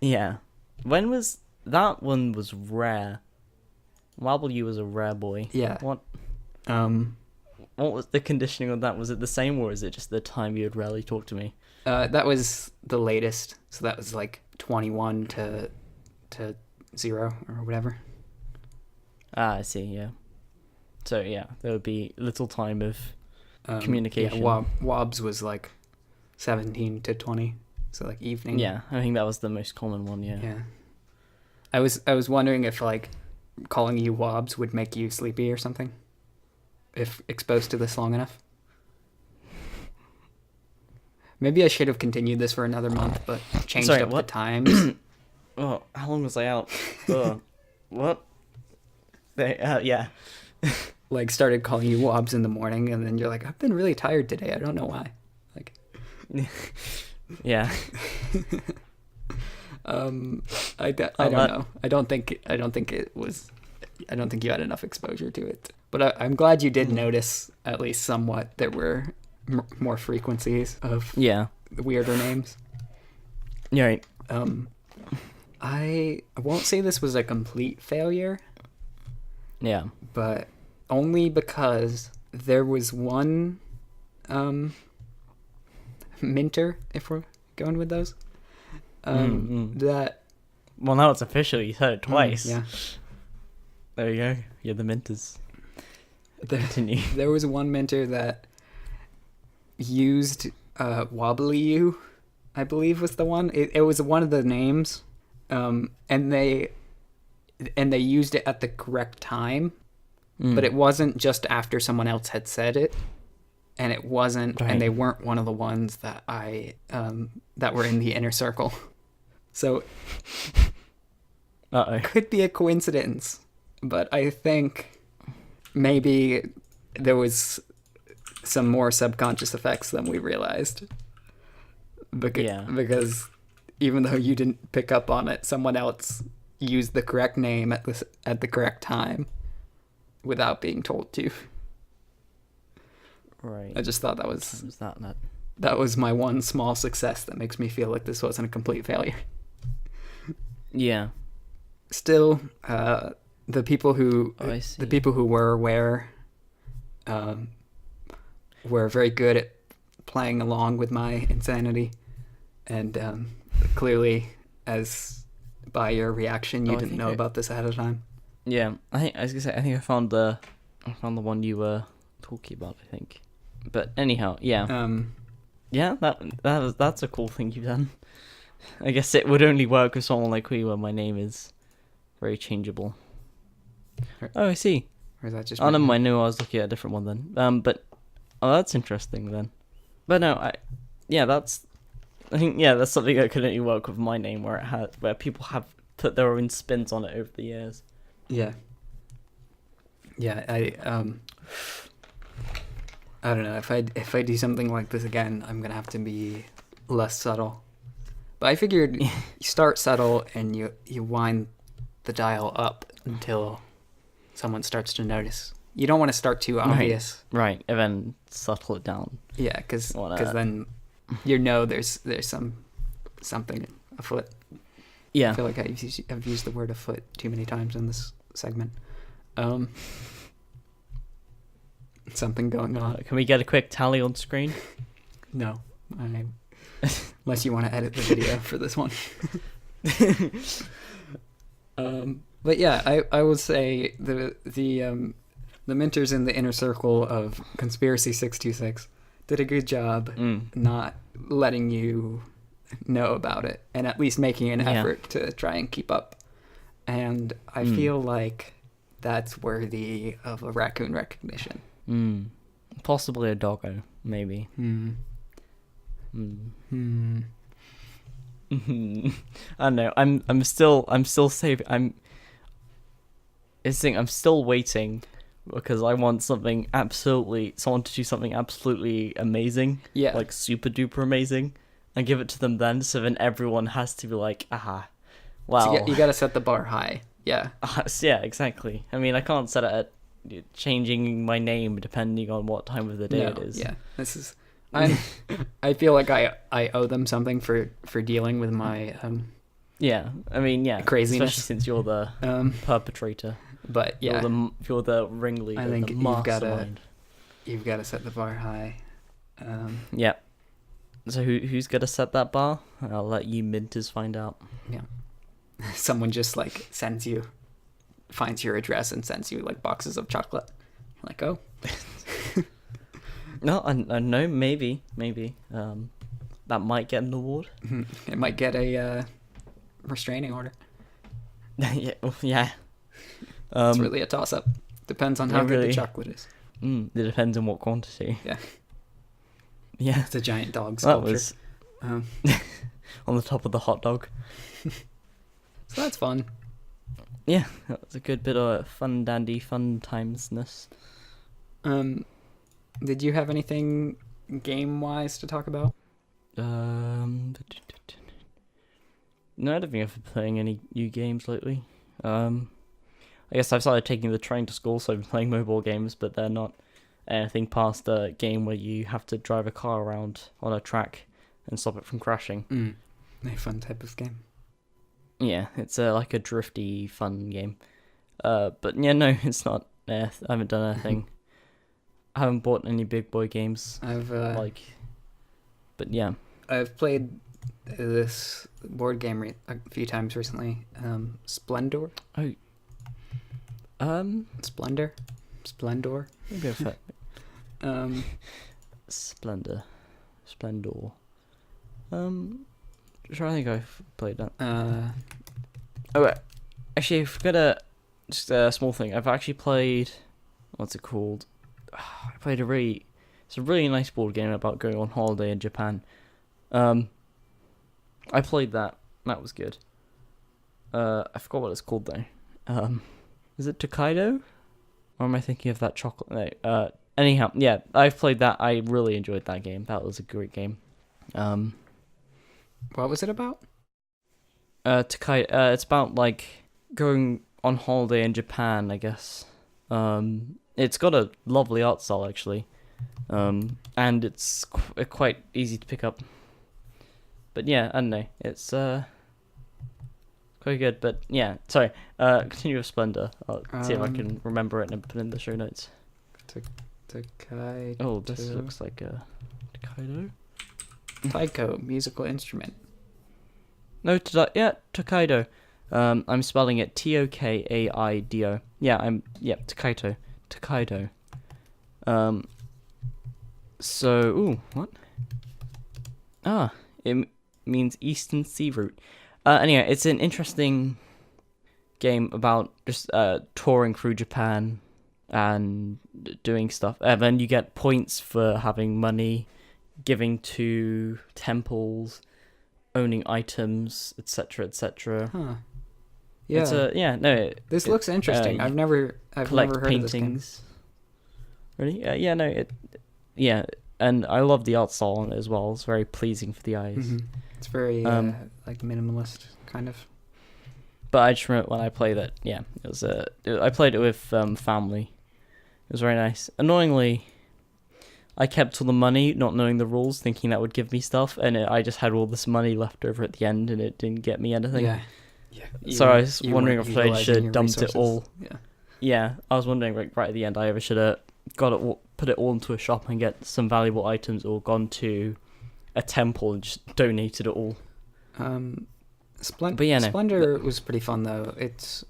Yeah. When was that one was rare? Wobble was a rare boy. Yeah. What Um, what was the conditioning on that? Was it the same, or is it just the time you would rarely talk to me? that was the latest. So that was like 21 to 0 or whatever. Ah, I see. Yeah. So yeah, there would be little time of communication. Yeah, Wobbs was like 17 to 20. So like evening. Yeah, I think that was the most common one. Yeah. Yeah. I was wondering if like calling you Wobbs would make you sleepy or something. If exposed to this long enough. Maybe I should have continued this for another month, but changed up the times. Oh, how long was I out? What? Yeah. Like started calling you Wobbs in the morning, and then you're like, I've been really tired today. I don't know why. Like, yeah. I don't know. I don't think it was. I don't think you had enough exposure to it. But I'm glad you did notice at least somewhat there were more frequencies of weirder names. Yeah. Right. I won't say this was a complete failure. Yeah. But only because there was one minter, if we're going with those. That. Well, now it's official. You said it twice. Yeah. There you go. You're the minters. Continue. There was one minter that used Wobbly You, I believe was the one. It was one of the names, and they used it at the correct time, but it wasn't just after someone else had said it, and it wasn't, and they weren't one of the ones that I that were in the inner circle. So, could be a coincidence, but I think maybe there was some more subconscious effects than we realized. Because even though you didn't pick up on it, someone else used the correct name at the correct time without being told to. Right. I just thought that was my one small success that makes me feel like this wasn't a complete failure. Yeah. Still, the people who were aware were very good at playing along with my insanity, and clearly, as by your reaction, you didn't know about this ahead of time. Yeah, I found the one you were talking about. I think, but anyhow, yeah. Yeah, that's a cool thing you've done. I guess it would only work with someone like me, where my name is very changeable. Oh, I see. Or is that just? Oh, never mind. No, I was looking at a different one then. But that's interesting then. But no, I think that's something that could only work with my name, where people have put their own spins on it over the years. Yeah. Yeah, I don't know, if I do something like this again, I'm gonna have to be less subtle. But I figured you start subtle and you wind the dial up until someone starts to notice. You don't want to start too obvious. Right, and then subtle it down. Yeah, because then there's something afoot. Yeah. I feel like I've used the word afoot too many times in this segment. Something going on. Can we get a quick tally on screen? No. Unless you want to edit the video for this one. But yeah, I would say the mentors in the inner circle of Conspiracy 626 did a good job not letting you know about it, and at least making an effort to try and keep up. And I feel like that's worthy of a raccoon recognition. Possibly a doggo, maybe. I don't know. I'm still saving. I'm still waiting because I want someone to do something absolutely amazing. Yeah. Like super duper amazing, and give it to them then. So then everyone has to be like, aha. Wow. So you got to set the bar high. Yeah. Yeah, exactly. I mean, I can't set it at changing my name depending on what time of the day it is. Yeah. This is. I feel like I owe them something for dealing with my yeah, I mean, yeah, craziness. Especially since you're the perpetrator. But yeah, you're the ringleader, I think the you've mastermind. got to set the bar high. Yeah. So who's gonna set that bar? I'll let you minters find out. Yeah. Someone just like finds your address and sends you like boxes of chocolate. You're like, oh. No, I know, maybe. That might get an award. It might get a restraining order. Yeah, yeah. It's really a toss-up. Depends on how good the chocolate is. It depends on what quantity. Yeah. Yeah. It's a giant dog sculpture. That was on the top of the hot dog. So that's fun. Yeah, that was a good bit of fun timesness. Did you have anything game-wise to talk about? No, I don't think I've been playing any new games lately. I guess I've started taking the train to school, so I've been playing mobile games, but they're not anything past a game where you have to drive a car around on a track and stop it from crashing. A fun type of game. Yeah, it's like a drifty, fun game. But yeah, no, it's not. I haven't done anything. I haven't bought any big boy games. But yeah. I've played this board game a few times recently. Splendor. Oh. Splendor. Maybe I've Splendor. Sure, I think I've played that. Actually, I've got just a small thing. I've actually played. What's it called? I played it's a really nice board game about going on holiday in Japan. I played that. That was good. I forgot what it's called though. Is it Tokaido? Or am I thinking of that chocolate? No. Anyhow, yeah, I've played that. I really enjoyed that game. That was a great game. What was it about? Tokaido. It's about like going on holiday in Japan, I guess. It's got a lovely art style actually. And it's quite easy to pick up. But yeah, I don't know. It's quite good. But yeah, sorry. Continue with Splendor. I'll see if I can remember it and put it in the show notes. Taikaito. Oh, this looks like a Taikaido. Taiko, musical instrument. No, Taikaido. I'm spelling it Tokaido. Yeah, Taikaido. So, what? It means Eastern Sea Route. Anyway, it's an interesting game about just touring through Japan and doing stuff. And then you get points for having money, giving to temples, owning items, etc., etc. Huh. Yeah. This looks interesting. I've never heard paintings. of this game. Really? Yeah, and I love the art style on it as well. It's very pleasing for the eyes. Mm-hmm. It's very like minimalist kind of. But I just remember when I played it. Yeah, it was I played it with family. It was very nice. Annoyingly, I kept all the money, not knowing the rules, thinking that would give me stuff, and I just had all this money left over at the end, and it didn't get me anything. Yeah. So I was wondering if I should have dumped it all. Yeah. Yeah, I was wondering right at the end, I either should have put it all into a shop and get some valuable items, or gone to a temple and just donated it all. Splendor was pretty fun though. It's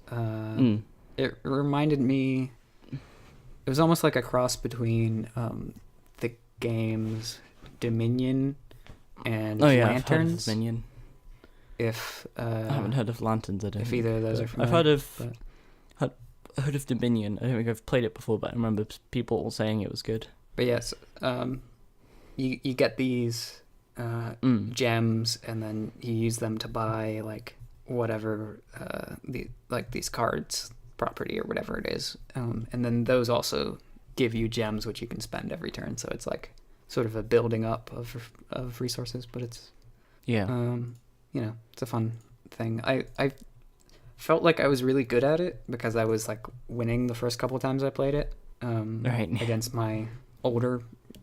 it reminded me. It was almost like a cross between the games Dominion and Lanterns. I've heard of Dominion. I haven't heard of Lanterns. I don't. If either of those are familiar. I've heard of Dominion. I don't think I've played it before, but I remember people all saying it was good. But yes, you get these gems, and then you use them to buy like whatever these cards, property or whatever it is, and then those also give you gems which you can spend every turn. So it's like sort of a building up of resources, but it's it's a fun thing. I felt like I was really good at it because I was like winning the first couple times I played it against my older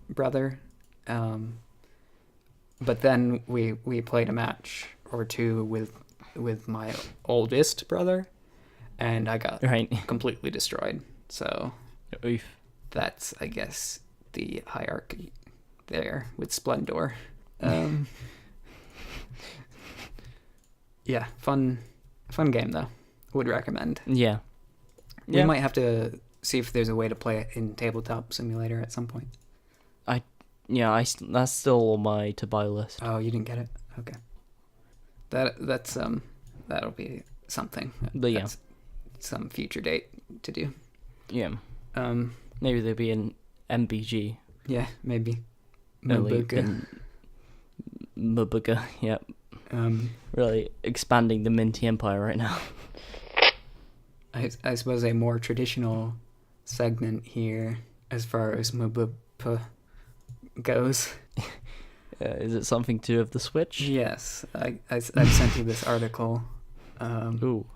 brother. But then we played a match or two with my oldest brother, and I got Right. completely destroyed. So Oof. that's, I guess, the hierarchy there with Splendor. Yeah, fun game though. Would recommend. Yeah. We might have to see if there's a way to play it in Tabletop Simulator at some point. That's still on my to buy list. Oh, you didn't get it? Okay. That'll be something. But yeah, That's some future date to do. yeah. Maybe there'll be an MBG. Yeah, maybe. Mabuga. Yeah. Really expanding the Minty Empire right now. I suppose a more traditional segment here as far as MBP goes. Is it something to do with the Switch? Yes, I've sent you this article. Ooh.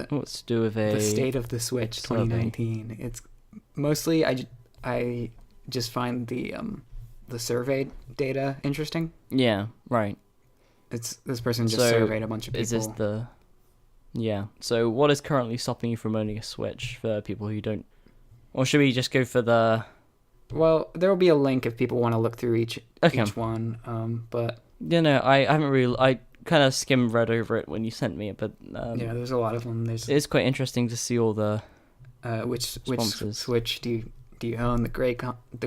What's to do with the State of the Switch survey. 2019. It's mostly I just find the survey data interesting. Yeah, right. It's this person just So, surveyed a bunch of people. Is this the... Yeah. So what is currently stopping you from owning a Switch for people who don't... Or should we just go for the... Well, there will be a link if people want to look through each one. But I haven't really... I kind of read over it when you sent me it, but... yeah, there's a lot of them. It's quite interesting to see all the... Which sponsors. Switch do you own? The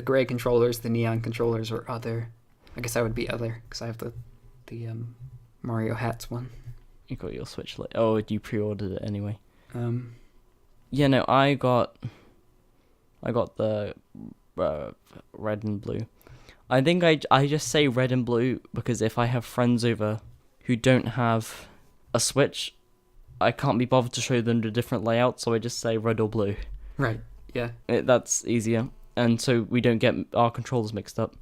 gray controllers, the neon controllers, or other? I guess that would be other, because I have the Mario Hats one. You got your Switch oh, you pre-ordered it anyway. Yeah, no, I got the red and blue. I think I just say red and blue because if I have friends over who don't have a Switch, I can't be bothered to show them the different layouts, so I just say red or blue. Right. Yeah. That's easier, and so we don't get our controllers mixed up.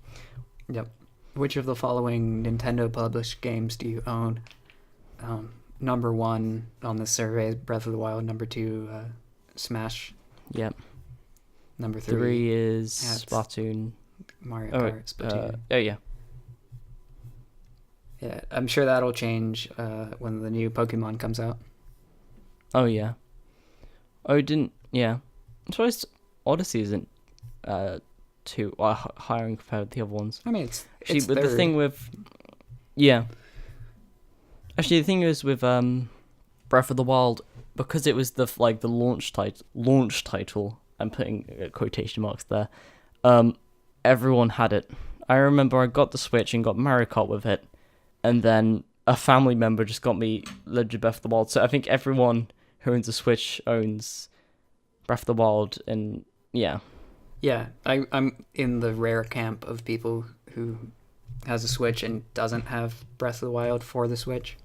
Yep. Which of the following Nintendo published games do you own? Number 1 on the survey is Breath of the Wild. Number 2, Smash. Yep. Number 3 is Splatoon. Mario Kart. Splatoon. Yeah. Yeah, I'm sure that'll change when the new Pokemon comes out. Oh yeah. Yeah. I'm surprised Odyssey isn't too higher compared to the other ones. I mean, it's but third. the thing with actually the thing is with Breath of the Wild, because it was the launch title. I'm putting quotation marks there. Everyone had it. I remember I got the Switch and got Mario Kart with it, and then a family member just got me Legend of Breath of the Wild. So I think everyone who owns a Switch owns Breath of the Wild, and yeah. Yeah, I'm in the rare camp of people who has a Switch and doesn't have Breath of the Wild for the Switch,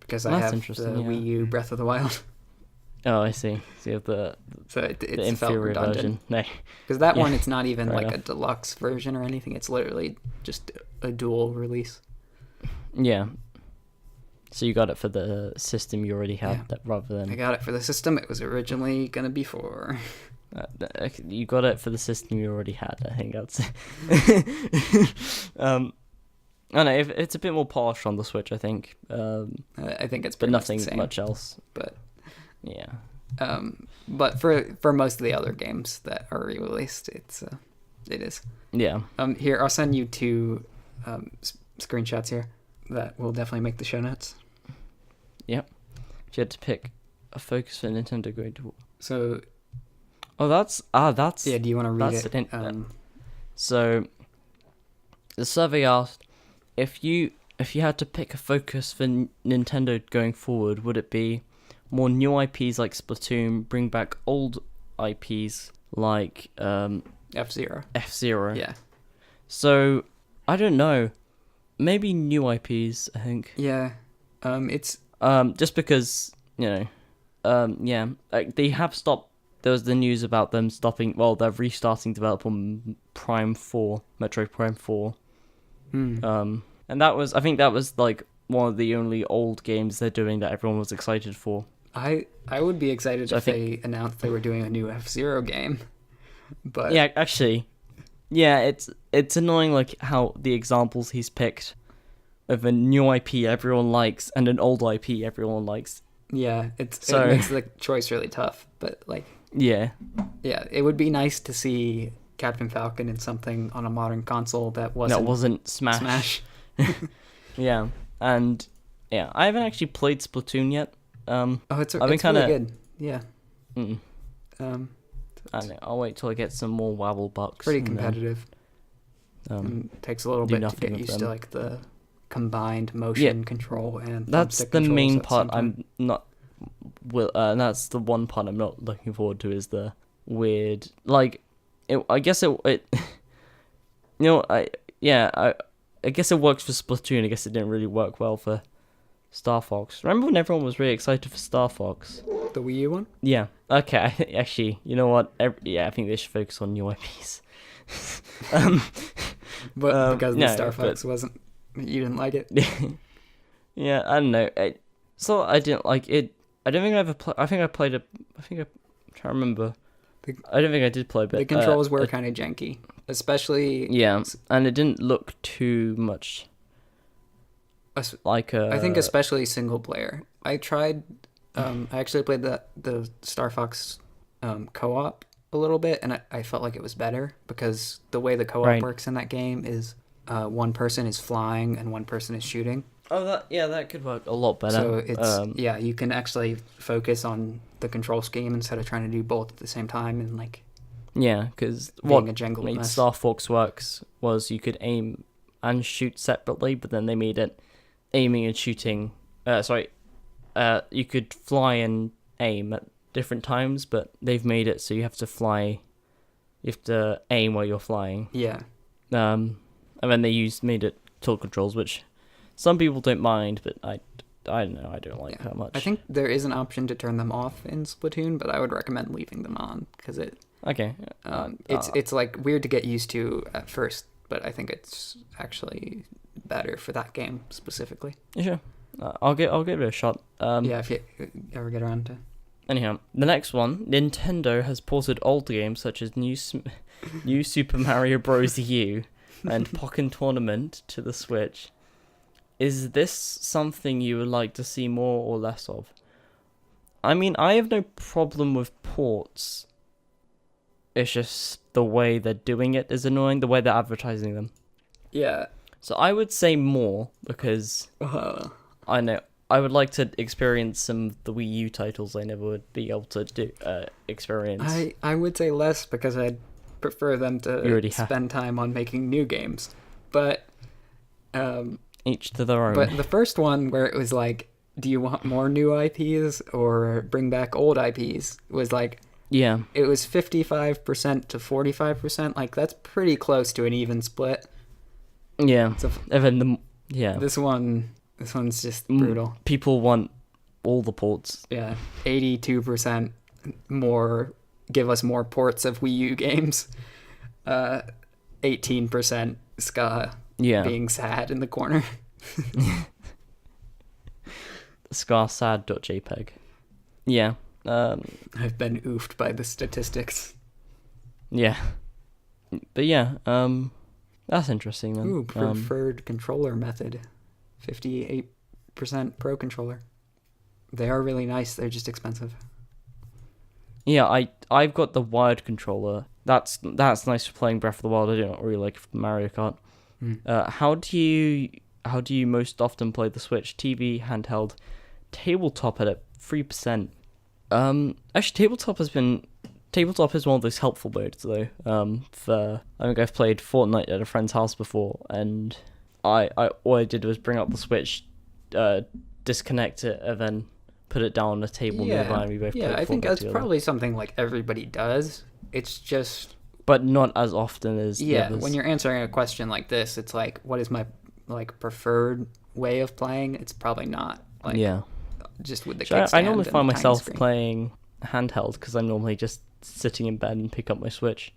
because I have the Wii U Breath of the Wild. Oh, I see. So you have the inferior version. No, because that one, it's not even a deluxe version or anything. It's literally just a dual release. Yeah. So you got it for the system you already had, rather than... I got it for the system it was originally going to be for. You got it for the system you already had, I think that's... I don't know, it's a bit more polished on the Switch, I think. I think it's but pretty nothing much the same, much else. But yeah. But for most of the other games that are re-released, it is. Yeah. Here, I'll send you 2 screenshots here that will definitely make the show notes. Yep. If you had to pick a focus for Nintendo going to... So... Oh, that's... Yeah, do you want to read it? So, the survey asked, if you had to pick a focus for Nintendo going forward, would it be more new IPs like Splatoon, bring back old IPs like... F-Zero. F-Zero. Yeah. So, I don't know. Maybe new IPs, I think. Yeah. It's... Just because, yeah. They have stopped... There was the news about them stopping... Well, they're restarting development on Prime 4, Metroid Prime 4. And that was... I think that was, one of the only old games they're doing that everyone was excited for. I would be excited if they announced they were doing a new F-Zero game. But... Yeah, actually... Yeah, it's annoying, how the examples he's picked of a new IP everyone likes and an old IP everyone likes. Yeah, it So makes the choice really tough. But like, yeah, yeah, it would be nice to see Captain Falcon in something on a modern console that that wasn't wasn't Smash. Smash. Yeah, and yeah, I haven't actually played Splatoon yet. Oh, it's I've been it's really good. Yeah. I know, I'll wait till I get some more Wabble bucks. Pretty and competitive. then, It takes a little do bit to nothing get with used to them. like the combined motion control and That's thumbstick the controls main at the part. same time. I'm not. Well, that's the one part I'm not looking forward to. Is the weird, like, I guess it. You know, I guess it works for Splatoon. I guess it didn't really work well for Star Fox. Remember when everyone was really excited for Star Fox? The Wii U one? Yeah. Okay. Actually, you know what? I think they should focus on new IPs. But because the no, Star Fox wasn't, you didn't like it? Yeah, I don't know. So I didn't like it. I don't think I ever played. I think I played it. I'm trying to remember. I don't think I did play, but the controls were kind of janky, especially. Yeah, and it didn't look too much like a. I think especially single player. I tried. I actually played the Star Fox co-op a little bit, and I felt like it was better because the way the co-op works in that game is one person is flying and one person is shooting. Oh, that could work a lot better. So it's you can actually focus on the control scheme instead of trying to do both at the same time and like. Yeah, because what a jangled made mess. Star Fox works was you could aim and shoot separately, but then they made it aiming and shooting. You could fly and aim at different times, but they've made it so you have to fly. You have to aim while you're flying. Yeah. And then made it tilt controls, which some people don't mind, but I don't know. I don't like that much. I think there is an option to turn them off in Splatoon, but I would recommend leaving them on because it. Okay. It's like weird to get used to at first, but I think it's actually better for that game specifically. Yeah, sure. I'll give it a shot. If you ever get around to. Anyhow, the next one, Nintendo has ported older games such as New Super Mario Bros. U and Pokken Tournament to the Switch. Is this something you would like to see more or less of? I mean, I have no problem with ports. It's just the way they're doing it is annoying, the way they're advertising them. Yeah. So I would say more, because I know I would like to experience some of the Wii U titles I never would be able to experience. I would say less, because I'd prefer them to spend time on making new games. But... each to their own. But the first one, where it was like, do you want more new IPs or bring back old IPs, was like... Yeah. It was 55% to 45%. Like, that's pretty close to an even split. Yeah. So, Even This one's just brutal. People want all the ports. Yeah. 82% more, give us more ports of Wii U games. 18% Ska being sad in the corner. Scarsad.jpg. Yeah. I've been oofed by the statistics. Yeah. But yeah, that's interesting then. Ooh, preferred controller method. 58% Pro Controller. They are really nice, they're just expensive. Yeah, I've got the wired controller. That's nice for playing Breath of the Wild. I don't really like Mario Kart. How do you most often play the Switch? TV, handheld, tabletop at 3%. Actually, tabletop is one of those helpful modes though. I think I've played Fortnite at a friend's house before, and all I did was bring up the Switch, disconnect it, and then put it down on a table nearby, and we both played Fortnite I think that's together. probably something like everybody does. It's just, but not as often as the others. When you're answering a question like this, it's like, what is my preferred way of playing? It's probably not just with the kickstand. I normally find myself playing handheld because I'm normally just sitting in bed and pick up my Switch.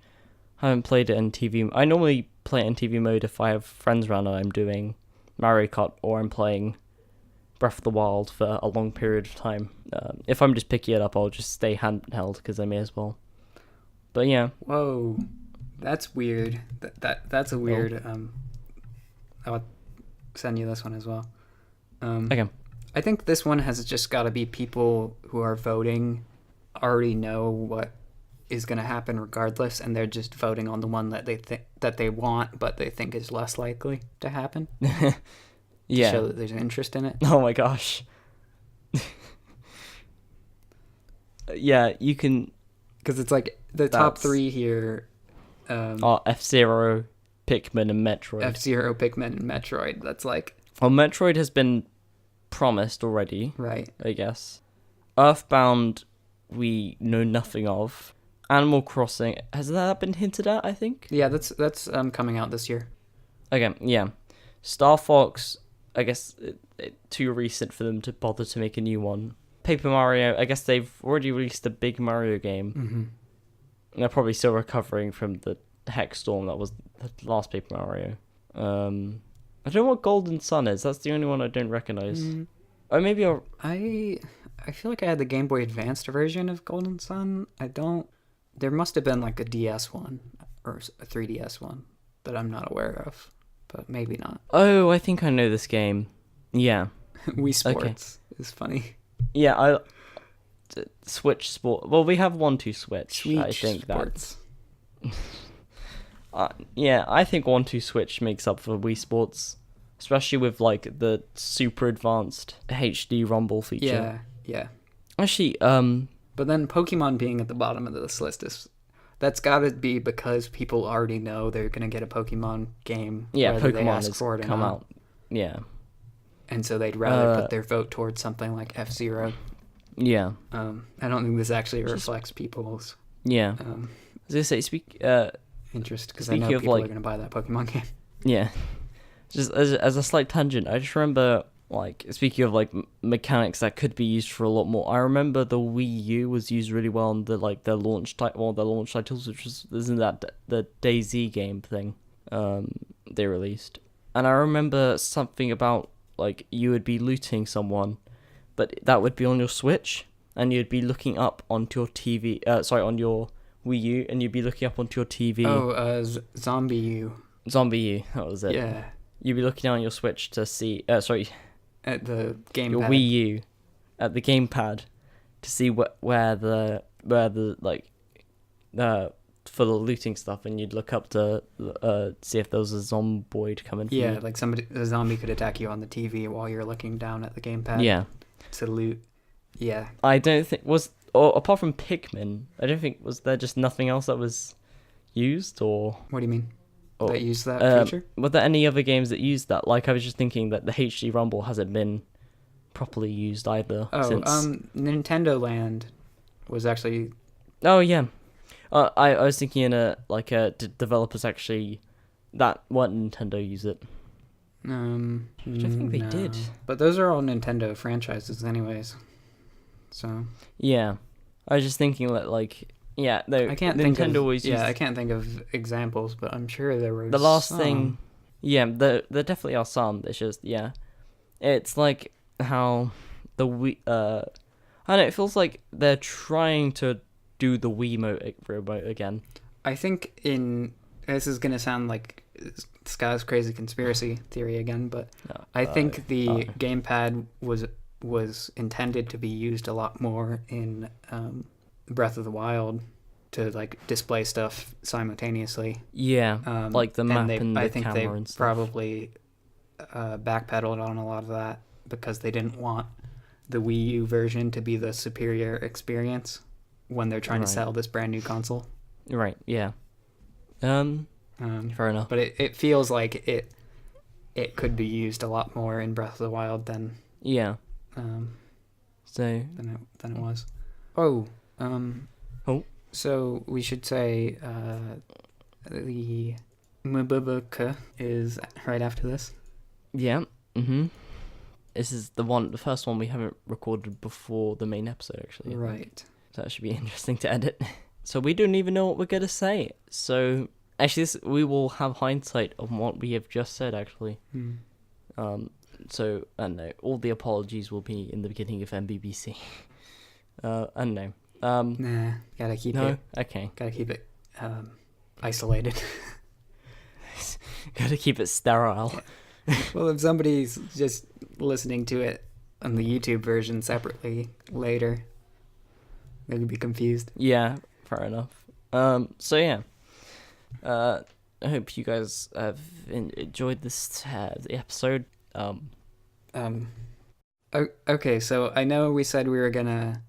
I haven't played it in TV. I normally play it in TV mode if I have friends around and I'm doing Mario Kart or I'm playing Breath of the Wild for a long period of time. If I'm just picking it up, I'll just stay handheld because I may as well. But yeah. Whoa, that's weird. That's a weird. I'll send you this one as well. Okay. I think this one has just got to be people who are voting already know what is going to happen regardless, and they're just voting on the one that they think that they want, but they think is less likely to happen. Yeah. To show that there's an interest in it. Oh my gosh. Yeah, you can. Because it's like the top three here. F-Zero, Pikmin, and Metroid. F-Zero, Pikmin, and Metroid. That's like. Well, Metroid has been promised already. Right. I guess. Earthbound, we know nothing of. Animal Crossing, has that been hinted at, I think? Yeah, that's coming out this year. Okay, yeah. Star Fox, I guess too recent for them to bother to make a new one. Paper Mario, I guess they've already released a big Mario game. Mm-hmm. They're probably still recovering from the hex storm that was the last Paper Mario. I don't know what Golden Sun is. That's the only one I don't recognize. Or maybe I feel like I had the Game Boy Advanced version of Golden Sun. There must have been like a DS one or a 3DS one that I'm not aware of, but maybe not. Oh, I think I know this game. Yeah. Wii Sports is funny. Yeah, Switch Sport. Well, we have 1-2 Switch. Switch I think Sports. Yeah, I think 1-2 Switch makes up for Wii Sports, especially with like the super advanced HD rumble feature. Yeah. Actually, But then Pokemon being at the bottom of this list that's got to be because people already know they're gonna get a Pokemon game. Yeah, whether they Pokemon ask has for it or come not. out. Yeah. And so they'd rather put their vote towards something like F-Zero. Yeah. I don't think this actually reflects people's. Yeah. I was gonna say interest, because I know people are gonna buy that Pokemon game. Yeah. Just as a slight tangent, I just remember, like, speaking of like mechanics that could be used for a lot more. I remember the Wii U was used really well on the launch titles, which isn't that the DayZ game thing they released. And I remember something about like you would be looting someone, but that would be on your Switch, and you'd be looking up onto your TV. On your Wii U, and you'd be looking up onto your TV. Oh, Zombie U. Zombie U, that was it. Yeah. You'd be looking on your Switch to see. At the gamepad. Your Wii U, at the gamepad, to see where the for the looting stuff, and you'd look up to see if there was a zomboid coming. Yeah, like a zombie could attack you on the TV while you're looking down at the gamepad. Yeah. To loot. Yeah. I don't think apart from Pikmin, I don't think was there just nothing else that was used, or what do you mean? That used that feature? Were there any other games that used that? Like, I was just thinking that the HD Rumble hasn't been properly used either. Nintendo Land was actually. Oh yeah, I was thinking developers actually that weren't Nintendo use it. Which I think they did. But those are all Nintendo franchises, anyways. So. Yeah, I was just thinking that I can't Nintendo think of, always used. I can't think of examples, but I'm sure there were The last some. thing. Yeah, there definitely are some. It's just it's like how the Wii. I don't know. It feels like they're trying to do the Wiimote remote again. I think this is gonna sound like Sky's crazy conspiracy theory again, but I think the gamepad was intended to be used a lot more in Breath of the Wild to like display stuff simultaneously. Yeah, like the map and the camera and stuff. Probably backpedaled on a lot of that because they didn't want the Wii U version to be the superior experience when they're trying to sell this brand new console. Right. Yeah. Fair enough. But it feels like it could be used a lot more in Breath of the Wild than than it was. So we should say the MBP is right after this. Yeah. Mhm. This is the first one we haven't recorded before the main episode, actually. Right. So that should be interesting to edit. So we don't even know what we're gonna say. So actually, we will have hindsight on what we have just said, actually. So I don't know. All the apologies will be in the beginning of MBBC. I don't know. Nah, gotta keep it. Okay. Gotta keep it isolated. Gotta keep it sterile. Well, if somebody's just listening to it and the YouTube version separately later. They could be confused. Yeah, fair enough. So yeah, I hope you guys have enjoyed this the episode. Okay, so I know we said we were gonna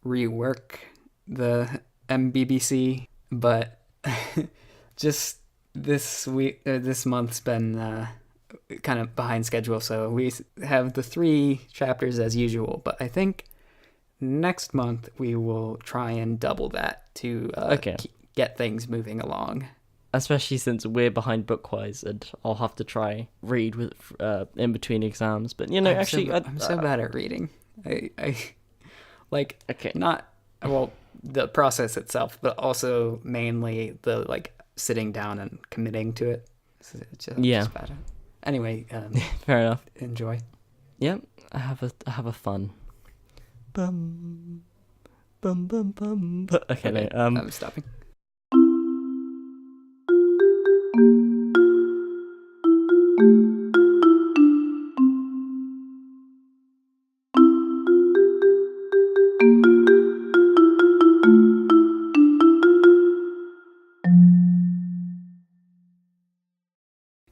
rework the MBBC, but just this week, this month's been kind of behind schedule, so we have the 3 chapters as usual. But I think next month we will try and double that to get things moving along. Especially since we're behind bookwise, and I'll have to try read with in between exams. But I'm so bad at reading. I like not the process itself, but also mainly the like sitting down and committing to it. It's just bad at. Anyway, fair enough. Enjoy. Yep, I have a fun. Bum bum bum bum. Okay, no, I'm stopping.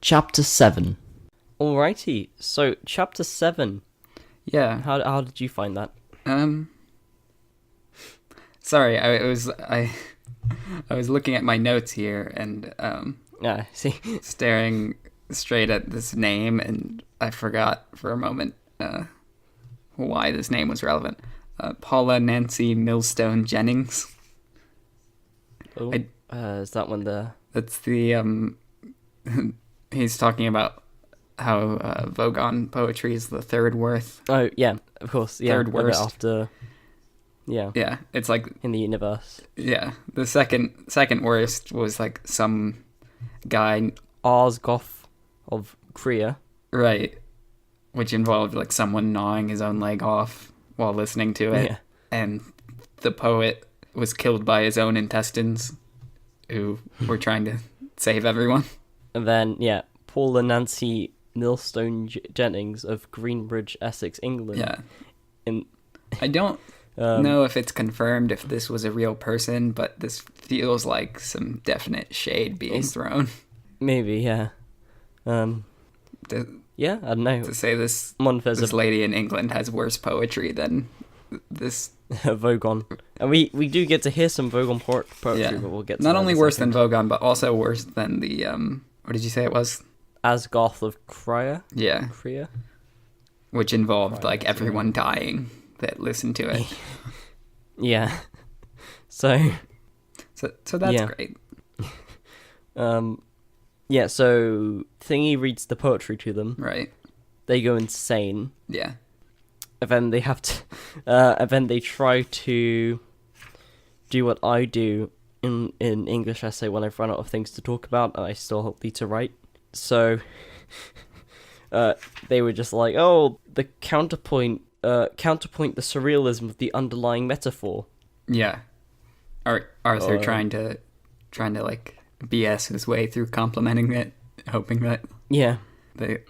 Chapter 7. Alrighty, so Chapter 7. Yeah. How did you find that? Sorry, I was looking at my notes here and See, staring straight at this name, and I forgot for a moment why this name was relevant. Paula Nancy Millstone Jennings. Oh, is that one That's the he's talking about how Vogon poetry is the third worst. Oh yeah, of course. Yeah, third worst after. Yeah. Yeah, it's like in the universe. Yeah, the second worst was like some guy Arsgoth of Kriya. Right, which involved like someone gnawing his own leg off while listening to it, and the poet was killed by his own intestines, who were trying to save everyone. And then Paula Nancy Millstone Jennings of Greenbridge, Essex, England. Yeah, I don't know if it's confirmed if this was a real person, but this feels like some definite shade being thrown. Maybe, yeah. I don't know. To say this lady in England has worse poetry than this Vogon. And we do get to hear some Vogon poetry, but we'll get to not only worse than Vogon, but also worse than the what did you say it was? Asgoth of Kriya. Yeah. Kriya. Which involved like everyone dying that listened to it. Yeah. So that's great. Yeah, so Thingy reads the poetry to them. Right. They go insane. Yeah. And then they have to and then they try to do what I do in English essay when I've run out of things to talk about and I still need to write. So they were just like, oh, the counterpoint the surrealism of the underlying metaphor. Yeah. Arthur trying to like BS his way through complimenting it, hoping that they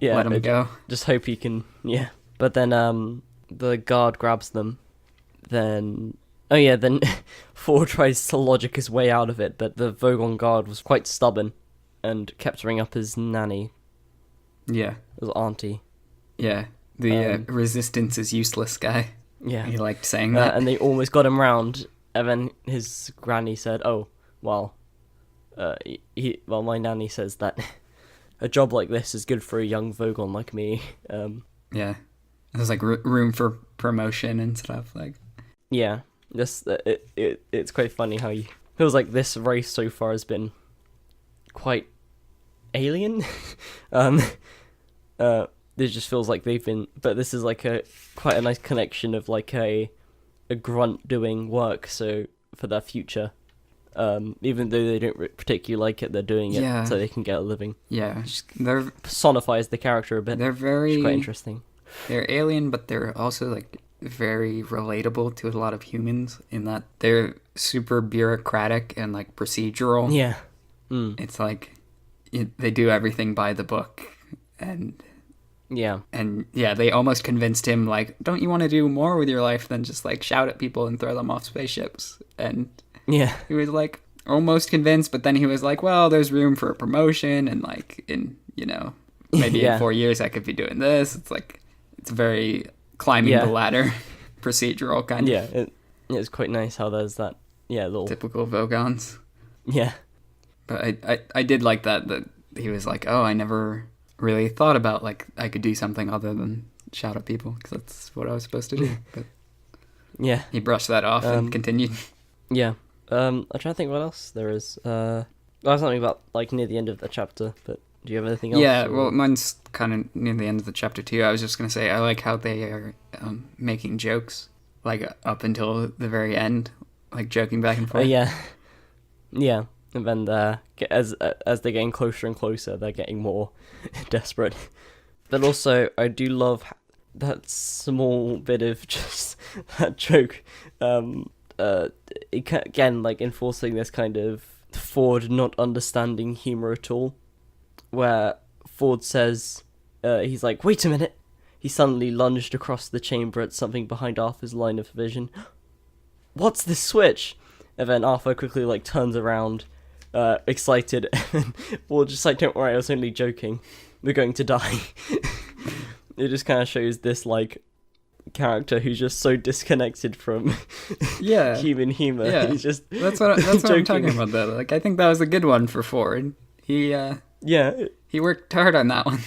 let him go. Just hope he can, But then the guard grabs them. Then Thor tries to logic his way out of it, but the Vogon guard was quite stubborn and kept ringing up his nanny. Yeah. His auntie. Yeah. The resistance is useless guy. Yeah. He liked saying that. And they almost got him round, and then his granny said, oh, well, my nanny says that a job like this is good for a young Vogon like me. Yeah. There's like room for promotion and stuff like. Yeah, just it's quite funny how you feels like this race so far has been quite alien. It just feels like they've been, but this is like quite a nice connection of like a grunt doing work, so for their future. Even though they don't particularly like it, they're doing it so they can get a living. Yeah, they're personifies the character a bit. They're very quite interesting. They're alien, but they're also like very relatable to a lot of humans in that they're super bureaucratic and like procedural. Yeah, It's like they do everything by the book, and Yeah. And yeah, they almost convinced him, like, don't you want to do more with your life than just like shout at people and throw them off spaceships? And Yeah. he was like almost convinced, but then he was like, well, there's room for a promotion, and like in, maybe Yeah. in 4 years I could be doing this. It's like, it's very climbing the ladder procedural kind of. It's quite nice how there's that little typical Vogons. Yeah. But I did like that he was like, oh, I never really thought about like I could do something other than shout at people, because that's what I was supposed to do. But yeah, he brushed that off and continued. Yeah. I'm trying to think what else there is. There's something about like near the end of the chapter, but do you have anything else? Yeah, well, mine's kind of near the end of the chapter too. I was just gonna say I like how they are making jokes like up until the very end, like joking back and forth. Yeah. And then as they're getting closer and closer, they're getting more desperate. But also, I do love that small bit of just that joke. Again, like enforcing this kind of Ford not understanding humor at all, where Ford says, he's like, wait a minute. He suddenly lunged across the chamber at something behind Arthur's line of vision. What's this switch? And then Arthur quickly like turns around, excited, and Ford just like, don't worry, I was only joking. We're going to die. It just kind of shows this like character who's just so disconnected from human humor. Yeah, he's just that's what I'm talking about though. Like, I think that was a good one for Ford. He worked hard on that one.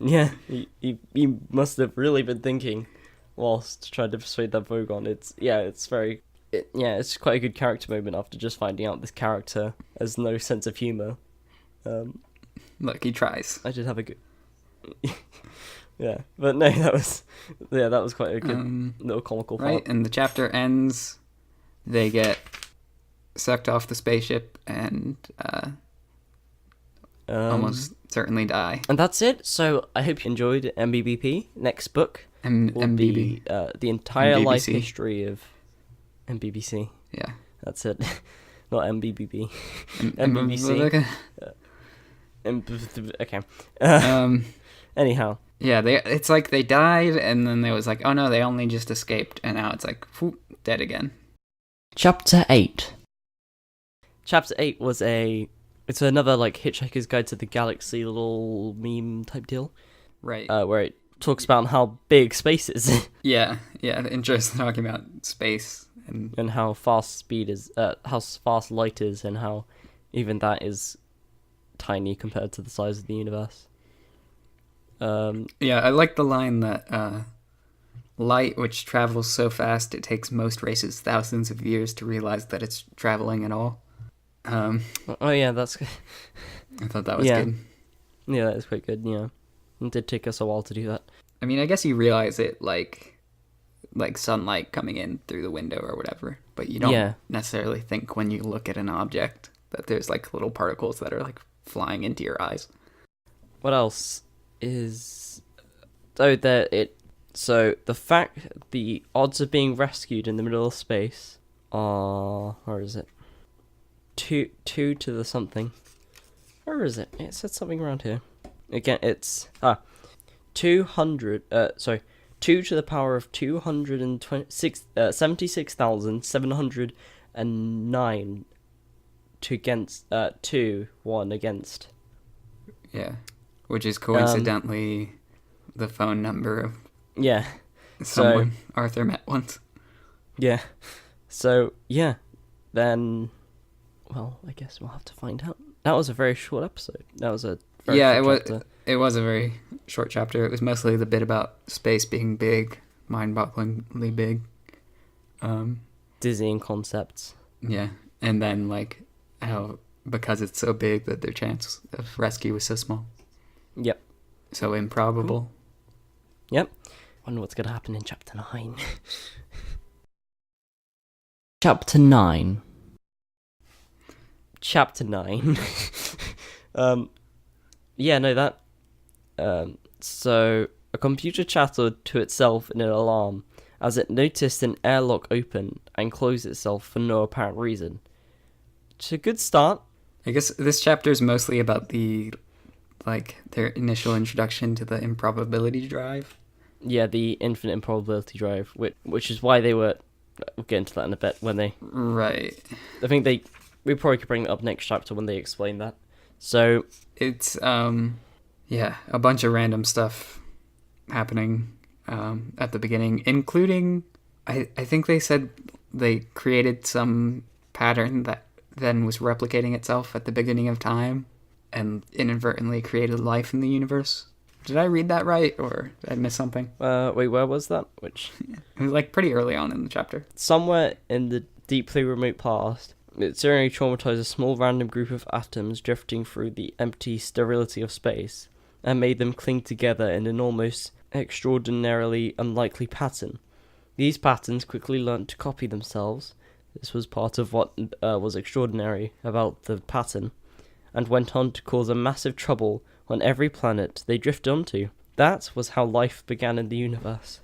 Yeah, he must have really been thinking whilst trying to persuade that Vogon. It's quite a good character moment after just finding out this character has no sense of humor. Look, he tries. I did have a good. Yeah, but no, that was quite a good little comical part. Right, and the chapter ends. They get sucked off the spaceship and almost certainly die. And that's it. So I hope you enjoyed MBBP. Next book will MBB. be the entire MBBC. life history of MBBC. Yeah, That's it. Not MBBB. MBBC. Okay. Anyhow. Yeah, it's like they died, and then there was like, oh no, they only just escaped, and now it's like, whoop, dead again. Chapter 8. Chapter 8 it's another like Hitchhiker's Guide to the Galaxy little meme type deal. Right. Where it talks about how big space is. Yeah, interesting talking about space and how fast how fast light is, and how even that is tiny compared to the size of the universe. Yeah, I like the line that light, which travels so fast it takes most races thousands of years to realize that it's traveling at all. Oh yeah, that's. I thought that was good. Yeah, that is quite good. Yeah, it did take us a while to do that. I mean, I guess you realize it like sunlight coming in through the window or whatever, but you don't necessarily think when you look at an object that there's like little particles that are like flying into your eyes. What else is? So the odds of being rescued in the middle of space are, where is it? 2 to the something. Where is it? It said something around here. Again, it's 200. 2 to the power of 76,709 to against 1 against. Yeah, which is coincidentally the phone number of someone Arthur met once. Yeah. So yeah, then. Well, I guess we'll have to find out. That was a very short episode. That was a very short chapter. It was a very short chapter. It was mostly the bit about space being big, mind-bogglingly big. Dizzying concepts. Yeah, and then like how because it's so big that their chance of rescue was so small. Yep. So improbable. Cool. Yep. Wonder what's gonna happen in chapter 9. Chapter 9. Chapter 9. So a computer chattered to itself in an alarm as it noticed an airlock open and close itself for no apparent reason. It's a good start. I guess this chapter is mostly about the like their initial introduction to the improbability drive. Yeah, the infinite improbability drive, which is why they were. We'll get into that in a bit when they. Right. I think we probably could bring it up next chapter when they explain that. So it's a bunch of random stuff happening at the beginning, including I think they said they created some pattern that then was replicating itself at the beginning of time and inadvertently created life in the universe. Did I read that right, or did I miss something? Wait, where was that? Which it was like pretty early on in the chapter. Somewhere in the deeply remote past, it certainly traumatized a small random group of atoms drifting through the empty sterility of space and made them cling together in an almost extraordinarily unlikely pattern. These patterns quickly learnt to copy themselves. This was part of what was extraordinary about the pattern, and went on to cause a massive trouble on every planet they drifted onto. That was how life began in the universe.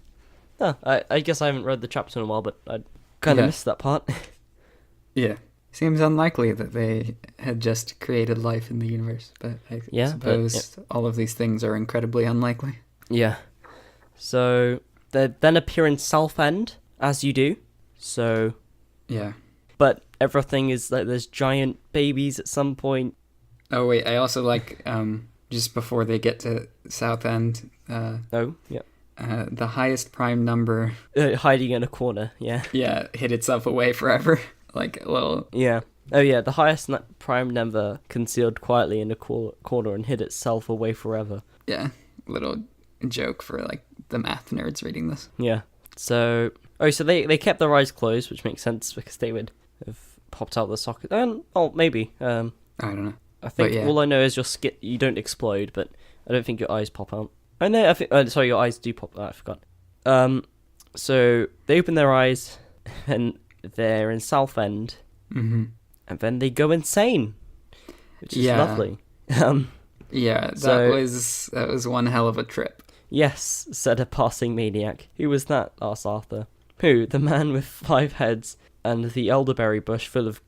I guess I haven't read the chapter in a while, but I kind of missed that part. Yeah. Seems unlikely that they had just created life in the universe, but I suppose all of these things are incredibly unlikely. Yeah. So they then appear in Southend, as you do. So. Yeah. But everything is like there's giant babies at some point. Oh wait, I also like just before they get to Southend. The highest prime number. Hiding in a corner. Yeah. Yeah, hid itself away forever. Like a little. Yeah. Oh yeah, the highest prime number concealed quietly in a corner and hid itself away forever. Yeah, little joke for like the math nerds reading this. Yeah. So they kept their eyes closed, which makes sense because they would have popped out the socket. Maybe. I don't know. I think all I know is you don't explode, but I don't think your eyes pop out. I know. I think. Sorry, your eyes do pop out. I forgot. So they open their eyes, and they're in Southend, and then they go insane, which is lovely. That was one hell of a trip. Yes, said a passing maniac. Who was that? Asked Arthur. Who? The man with 5 heads and the elderberry bush full of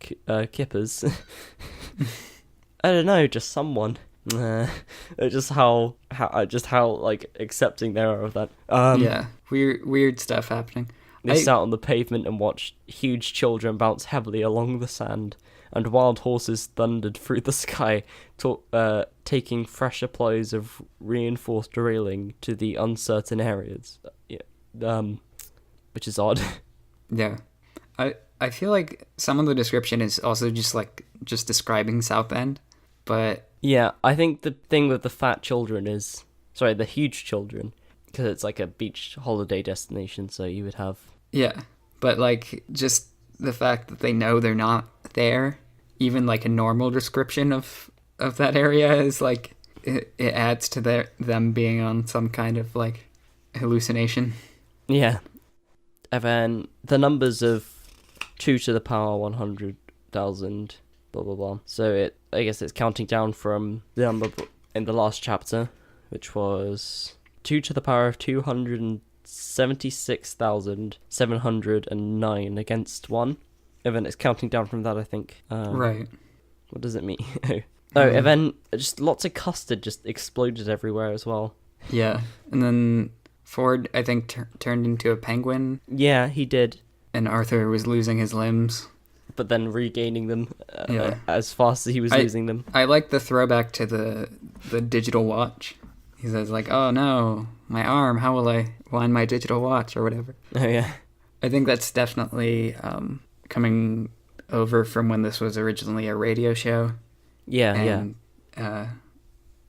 kippers. I don't know, just someone. Just how like accepting they are of that. Weird stuff happening. They sat on the pavement and watched huge children bounce heavily along the sand, and wild horses thundered through the sky, taking fresh applies of reinforced railing to the uncertain areas. Which is odd. Yeah. I feel like some of the description is also just describing Southend, but... Yeah, I think the thing with the fat children is... Sorry, the huge children, because it's like a beach holiday destination, so you would have... Yeah, but like just the fact that they know they're not there, even like a normal description of that area is like it adds to them being on some kind of like hallucination. Yeah, and then the numbers of 2 to the power 100,000, blah blah blah. So I guess it's counting down from the number in the last chapter, which was 2 to the power of 276,709 against 1. And then it's counting down from that, I think. Right. What does it mean? And then just lots of custard just exploded everywhere as well. Yeah, and then Ford, I think, turned into a penguin. Yeah, he did. And Arthur was losing his limbs. But then regaining them as fast as he was losing them. I like the throwback to the digital watch. He says, like, oh no, my arm, how will I wind my digital watch or whatever. Oh, yeah. I think that's definitely coming over from when this was originally a radio show. Yeah, and,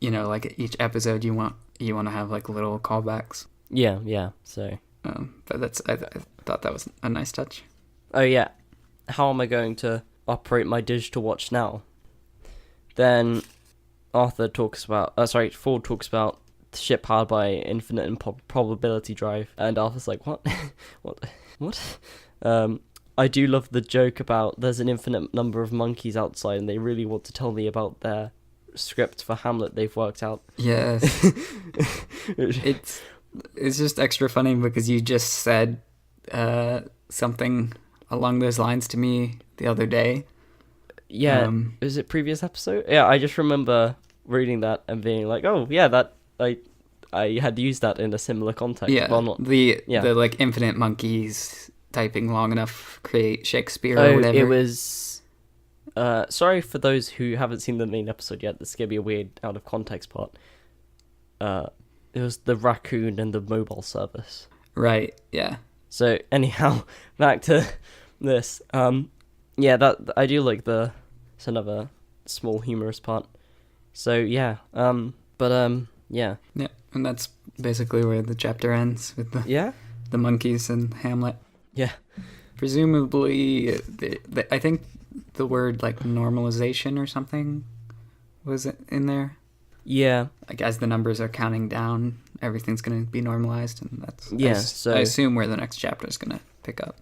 like each episode you want to have like little callbacks. Yeah, so. But I thought that was a nice touch. Oh, yeah. How am I going to operate my digital watch now? Then Ford talks about the ship powered by infinite improbability drive, and Arthur's like, what? What? I do love the joke about there's an infinite number of monkeys outside and they really want to tell me about their script for Hamlet they've worked out. Yes. It's just extra funny because you just said something along those lines to me the other day. Yeah, is it previous episode? Yeah, I just remember reading that and being like, oh yeah, that I had used that in a similar context. Yeah, well, not, the like infinite monkeys typing long enough create Shakespeare or oh, whatever. it was. Sorry for those who haven't seen the main episode yet. This is gonna be a weird out of context part. It was the raccoon and the mobile service. Right. Yeah. So anyhow, back to this. Yeah, that I do like it's another small humorous part. So yeah. Yeah. Yeah, and that's basically where the chapter ends with the monkeys and Hamlet. Yeah. Presumably, I think the word like normalization or something was in there. Yeah. Like as the numbers are counting down, everything's going to be normalized, and that's so I assume where the next chapter is going to pick up.